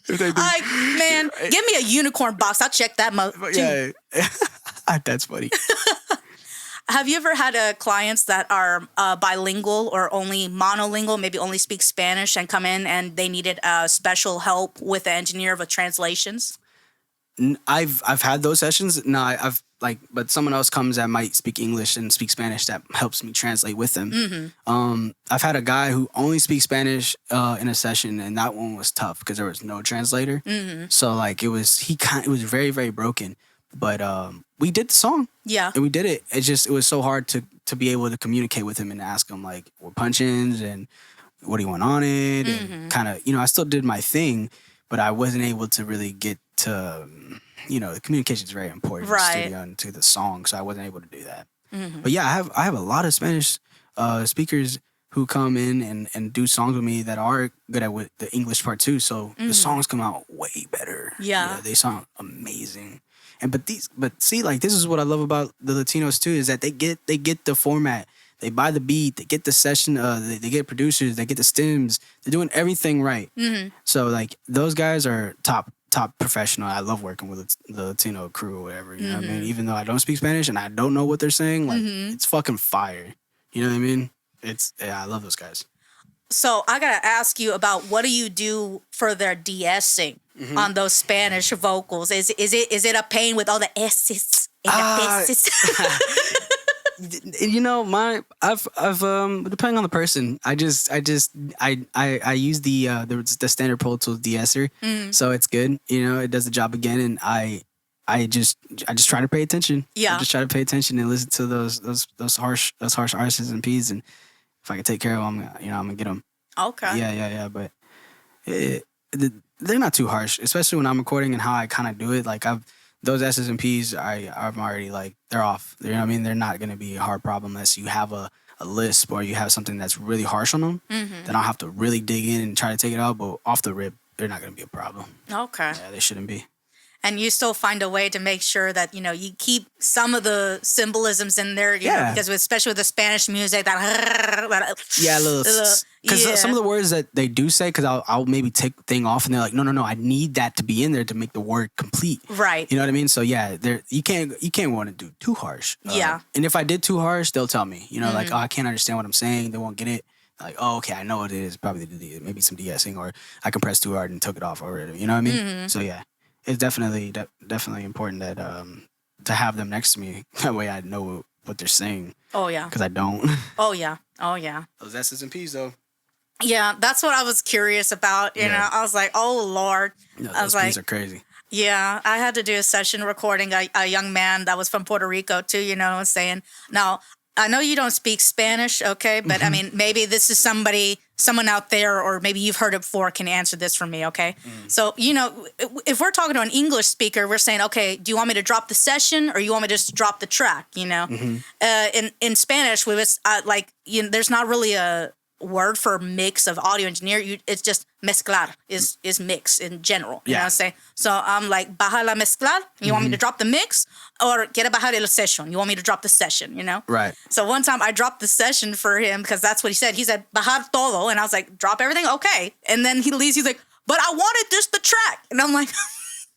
Like, man, give me a unicorn box. I'll check that. Yeah, that's funny. Have you ever had clients that are bilingual or only monolingual, maybe only speak Spanish, and come in and they needed special help with the engineer of translations? I've had those sessions. No, but someone else comes that might speak English and speak Spanish that helps me translate with them. I've had a guy who only speaks Spanish in a session, and that one was tough because there was no translator. So like it was very, very broken. But we did the song. Yeah. And we did it. It was so hard to be able to communicate with him and ask him like what punch-ins and what do you want on it, and kind of, I still did my thing, but I wasn't able to really get to, the communication is very important in the studio and to the song, so I wasn't able to do that. But yeah, I have a lot of Spanish speakers who come in and do songs with me that are good at with the English part too. So the songs come out way better. Yeah. They sound amazing. But see, like, this is what I love about the Latinos too, is that they get the format, they buy the beat, they get the session, they get producers, they get the stems, they're doing everything right. So like those guys are top professional. I love working with the Latino crew or whatever. You know what I mean? Even though I don't speak Spanish and I don't know what they're saying, like it's fucking fire. You know what I mean? I love those guys. So I gotta ask you about what do you do for their de-essing on those Spanish vocals? Is it a pain with all the S's and the S's? I've depending on the person, I use the standard Pro Tools de-esser, so it's good. It does the job again, and I just try to pay attention. Yeah, I just try to pay attention and listen to those harsh R's and P's, and if I can take care of them, I'm gonna get them. Okay. Yeah. But they're not too harsh, especially when I'm recording and how I kind of do it. Like those S's and P's, I'm already like, they're off. You know what I mean? They're not gonna be a hard problem unless you have a lisp or you have something that's really harsh on them. Then I'll have to really dig in and try to take it out. But off the rip, they're not gonna be a problem. Okay. Yeah, they shouldn't be. And you still find a way to make sure that, you keep some of the symbolisms in there, you know, because especially with the Spanish music, because some of the words that they do say, because I'll maybe take the thing off and they're like, no, I need that to be in there to make the word complete. Right. You know what I mean? So yeah, you can't want to do too harsh. Yeah. And if I did too harsh, they'll tell me, like, oh, I can't understand what I'm saying. They won't get it. Like, oh, okay, I know what it is. Probably maybe some de-essing, or I compressed too hard and took it off already. You know what I mean? So yeah. It's definitely important that to have them next to me. That way I know what they're saying. Oh, yeah. Because I don't. Oh, yeah. Those S's and P's, though. Yeah, that's what I was curious about. You know, I was like, oh, Lord. No, those P's are crazy. Yeah, I had to do a session recording a young man that was from Puerto Rico, too, you know what I'm saying? Now, I know you don't speak Spanish, okay? But, I mean, maybe this is someone out there, or maybe you've heard it before, can answer this for me, okay? So, if we're talking to an English speaker, we're saying, okay, do you want me to drop the session, or you want me to just drop the track, In Spanish, we was, there's not really a word for mix of audio engineer. It's just mezclar is mix in general. You know what I'm saying? So I'm like, baja la mezclar. You want me to drop the mix? Or quiere bajar el session? You want me to drop the session, you know? Right. So one time I dropped the session for him because that's what he said. He said, bajar todo. And I was like, drop everything? Okay. And then he leaves. He's like, but I wanted just the track. And I'm like...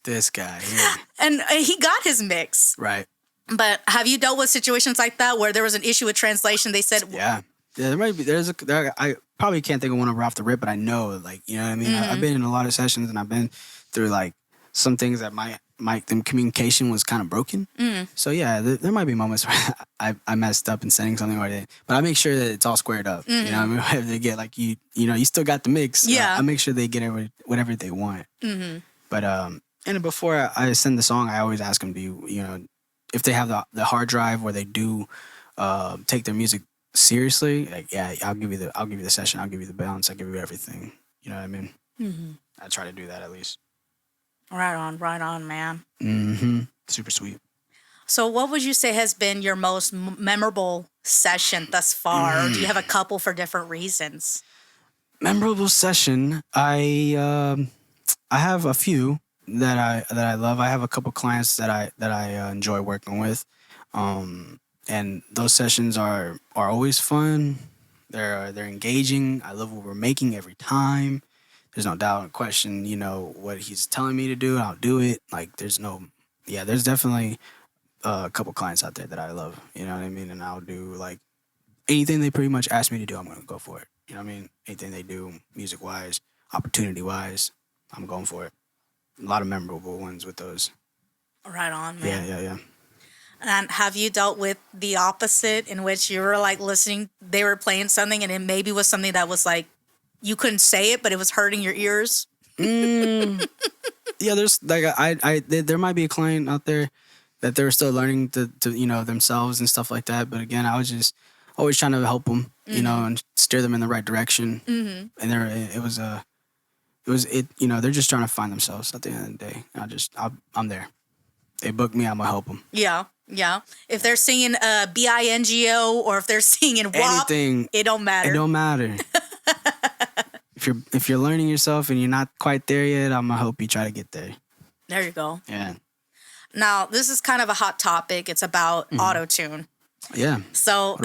This guy. Yeah. And he got his mix. Right. But have you dealt with situations like that where there was an issue with translation? They said... Yeah, there might be. I probably can't think of one off the rip, but I know, like, you know what I mean? I've been in a lot of sessions and I've been through, like, some things that the communication was kind of broken. So, yeah, there might be moments where I messed up in sending something or but I make sure that it's all squared up. You know what I mean? If they get, like, you know, you still got the mix. Yeah. I make sure they get whatever they want. But, and before I send the song, I always ask them, you know, if they have the hard drive where they do take their music seriously, like, yeah, I'll give you the session, I'll give you the balance, I'll give you everything. You know what I mean? I try to do that at least. Right on, man. Super sweet. So what would you say has been your most memorable session thus far? Or do you have a couple for different reasons? Memorable session, I have a few that I love. I have a couple clients that I enjoy working with. And those sessions are always fun. They're engaging. I love what we're making every time. There's no doubt or question, you know, what he's telling me to do, I'll do it. Like, there's definitely a couple clients out there that I love, you know what I mean? And I'll do, like, anything they pretty much ask me to do, I'm going to go for it. You know what I mean? Anything they do, music-wise, opportunity-wise, I'm going for it. A lot of memorable ones with those. Right on, man. Yeah. And have you dealt with the opposite in which you were like listening, they were playing something and it maybe was something that was like, you couldn't say it, but it was hurting your ears? Yeah, there's like, there might be a client out there that they're still learning to you know, themselves and stuff like that. But again, I was just always trying to help them, you know, and steer them in the right direction. And you know, they're just trying to find themselves at the end of the day. I'm there. They book me, I'm gonna help them. Yeah. If they're singing BINGO or if they're singing WAP, anything, it don't matter. It don't matter. If you're learning yourself and you're not quite there yet, I'm gonna help you try to get there. There you go. Yeah. Now, this is kind of a hot topic. It's about auto-tune. Yeah. So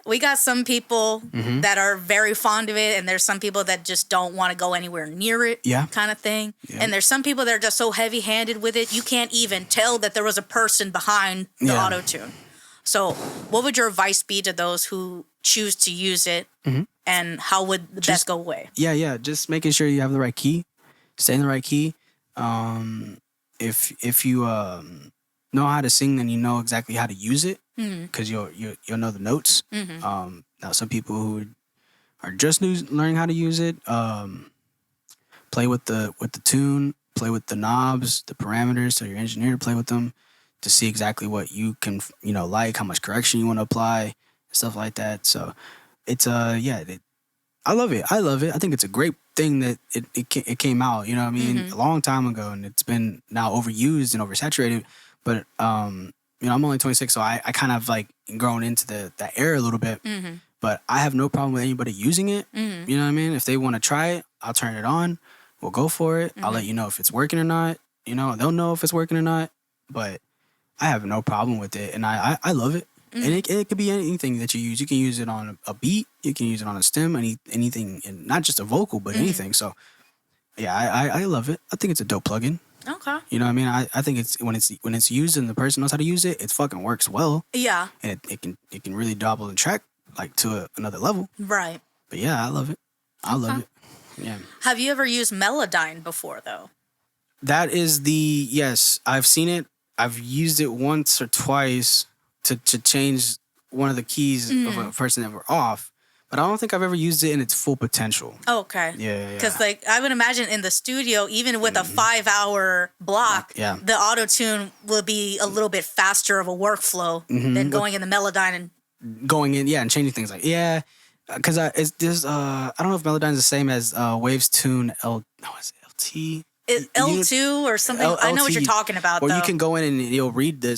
we got some people that are very fond of it, and there's some people that just don't want to go anywhere near it, kind of thing. Yeah. And there's some people that are just so heavy-handed with it, you can't even tell that there was a person behind the auto-tune. So what would your advice be to those who choose to use it, and how would the best go away? Yeah. Just making sure you have the right key. Stay in the right key. If you know how to sing and you know exactly how to use it, because you'll know the notes. Now, some people who are just learning how to use it, play with the tune, play with the knobs, the parameters. So your engineer to play with them to see exactly what you can, you know, like, how much correction you want to apply, stuff like that. So it's I love it. I think it's a great thing that it came out. You know what I mean? A long time ago, and it's been now overused and oversaturated. But you know, I'm only 26, so I kind of like grown into that era a little bit. But I have no problem with anybody using it. You know what I mean? If they want to try it, I'll turn it on. We'll go for it. I'll let you know if it's working or not. You know, they'll know if it's working or not. But I have no problem with it, and I love it. And it could be anything that you use. You can use it on a beat. You can use it on a stem. Anything, and not just a vocal, but anything. So, yeah, I love it. I think it's a dope plugin. Okay. You know what I mean? I think it's when it's used and the person knows how to use it, it fucking works well. Yeah. And it can really double the track like to another level. Right. But yeah, I love it. I love it. Yeah. Have you ever used Melodyne before though? That is yes, I've seen it. I've used it once or twice to change one of the keys of a person that were off. But I don't think I've ever used it in its full potential. Okay. Yeah. Because like I would imagine in the studio, even with a 5-hour block, the auto-tune will be a little bit faster of a workflow than going in the Melodyne and going in, and changing things like because I don't know if Melodyne is the same as Waves Tune LT. L2 or something. I know what you're talking about. Or though. you can go in and you'll read the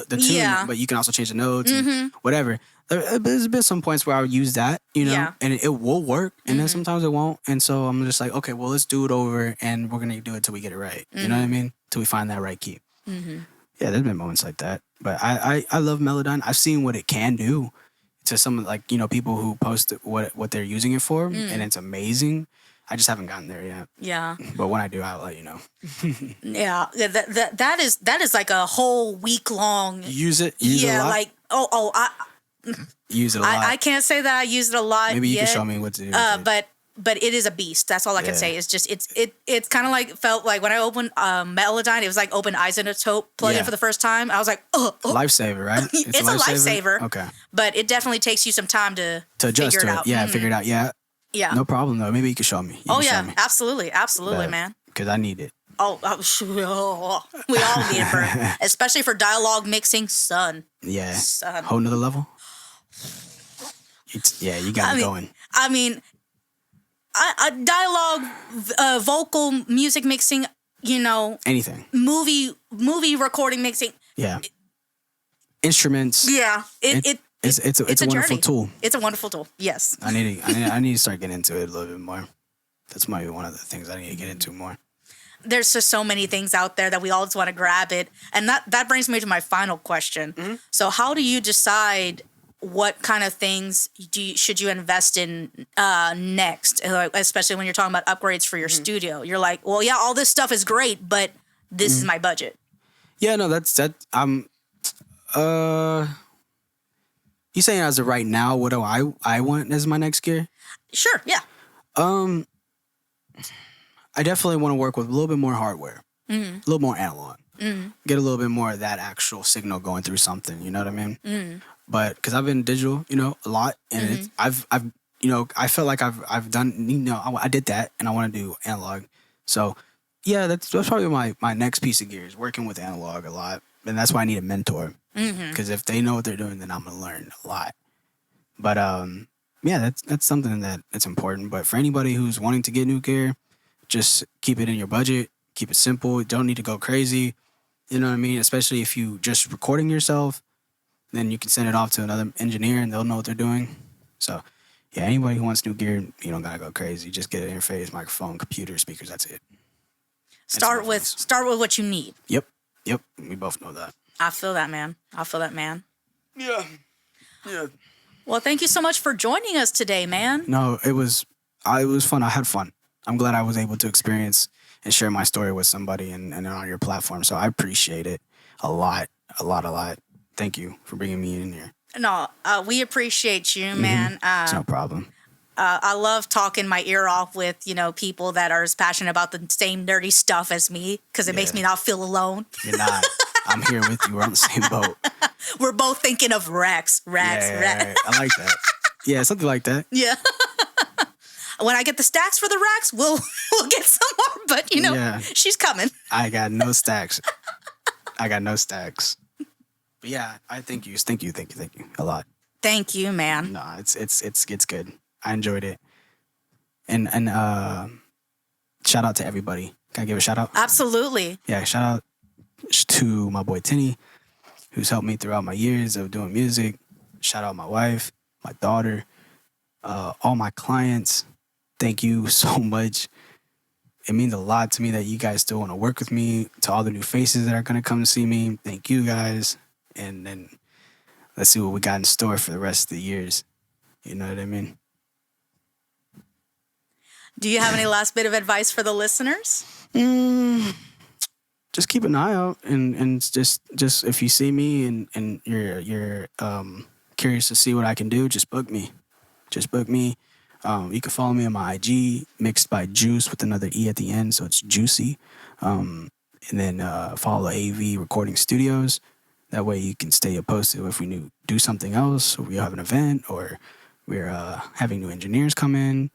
tune, Yeah. but you can also change the notes and whatever. There's been some points where I would use that, Yeah. and it will work, and then sometimes it won't. And so I'm just like, okay, well, let's do it over, and we're gonna do it till we get it right. You know what I mean? Till we find that right key. Yeah, there's been moments like that, but I love Melodyne. I've seen what it can do to some like people who post what they're using it for, and it's amazing. I just haven't gotten there yet. Yeah. But when I do, I'll let you know. Yeah. That is like a whole week long. Use it a lot? Like Use it a lot. I can't say that I use it a lot. Maybe you yet, can show me what to do. But it is a beast. That's all I can say. It's just it's kind of like felt like when I opened Melodyne, it was like open isotope plugin for the first time. I was like, lifesaver, right? It's a lifesaver. Okay. But it definitely takes you some time to adjust figure to it it. out. Yeah, figure it out. Yeah. Yeah. No problem though. Maybe you can show me. Absolutely, man. Because I need it. We all need it, bro. Especially for dialogue mixing, son. Yeah. Son. Whole nother level. You got it going. I mean, dialogue, vocal, music mixing. Anything. Movie recording mixing. Yeah. Instruments. Yeah. It's a wonderful tool. It's a wonderful tool. Yes. I need to start getting into it a little bit more. That's maybe one of the things I need to get into more. There's just so many things out there that we all just want to grab it. And that brings me to my final question. So how do you decide what kind of things should you invest in next? Especially when you're talking about upgrades for your studio. You're like, well, yeah, all this stuff is great, but this is my budget. Yeah, no, you saying as of right now, what do I want as my next gear? Sure, yeah. I definitely want to work with a little bit more hardware, a little more analog, get a little bit more of that actual signal going through something. You know what I mean? But because I've been digital, a lot, and I've I felt like I've done, I did that, and I want to do analog. So yeah, that's probably my next piece of gear is working with analog a lot, and that's why I need a mentor. Because if they know what they're doing, then I'm gonna learn a lot. But yeah, that's something that's important. But for anybody who's wanting to get new gear, just keep it in your budget. Keep it simple. Don't need to go crazy. You know what I mean? Especially if you just recording yourself, then you can send it off to another engineer and they'll know what they're doing. So yeah, anybody who wants new gear, you don't gotta go crazy. Just get an interface, microphone, computer, speakers. That's it. Start with what you need. Yep. We both know that. I feel that, man. Yeah. Well, thank you so much for joining us today, man. No, it was fun. I had fun. I'm glad I was able to experience and share my story with somebody and on your platform. So I appreciate it a lot. Thank you for bringing me in here. No, we appreciate you, man. It's no problem. I love talking my ear off with, people that are as passionate about the same nerdy stuff as me because it makes me not feel alone. You're not. I'm here with you. We're on the same boat. We're both thinking of racks. Yeah, I like that. Yeah, something like that. Yeah. When I get the stacks for the racks, we'll get some more. But, she's coming. I got no stacks. But yeah, I thank you a lot. Thank you, man. No, it's good. I enjoyed it. And shout out to everybody. Can I give a shout out? Absolutely. Yeah, shout out to my boy T.H.E, who's helped me throughout my years of doing music. Shout out my wife, my daughter, all my clients. Thank you so much. It means a lot to me that you guys still want to work with me. To all the new faces that are going to come to see me, thank you guys. And then let's see what we got in store for the rest of the years. You know what I mean? Do you have any last bit of advice for the listeners? Just keep an eye out and just if you see me and you're curious to see what I can do, just book me. You can follow me on my IG, Mixed by Juice with another E at the end, so it's Juicy. And then follow AV Recording Studios. That way you can stay posted if we do something else, or we have an event, or we're having new engineers come in.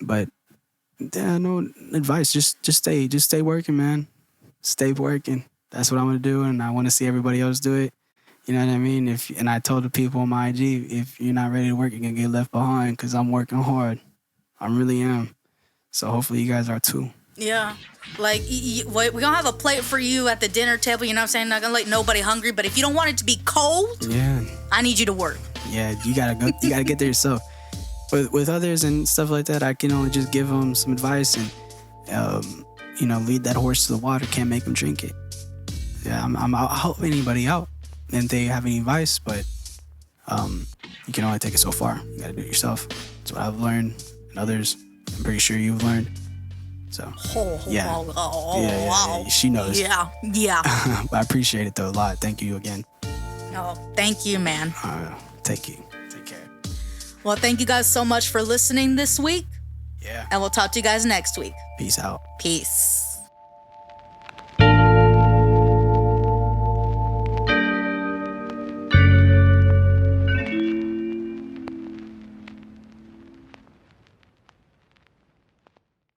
But yeah, no advice. Just stay working, man. Stay working. That's what I'm gonna do, and I want to see everybody else do it. You know what I mean? And I told the people on my IG, if you're not ready to work, you're gonna get left behind because I'm working hard. I really am. So hopefully you guys are too. Yeah. Like, we're going to have a plate for you at the dinner table. You know what I'm saying? Not going to let nobody hungry. But if you don't want it to be cold, Yeah. I need you to work. Yeah, you gotta go. You gotta get there yourself. With others and stuff like that, I can only just give them some advice and, lead that horse to the water. Can't make them drink it. Yeah, I'll help anybody out if they have any advice, but you can only take it so far. You gotta do it yourself. That's what I've learned, and others, I'm pretty sure you've learned. So, yeah, she knows. Yeah. But I appreciate it though a lot. Thank you again. Oh, thank you, man. Take care. Well, thank you guys so much for listening this week. Yeah. And we'll talk to you guys next week. Peace out. Peace.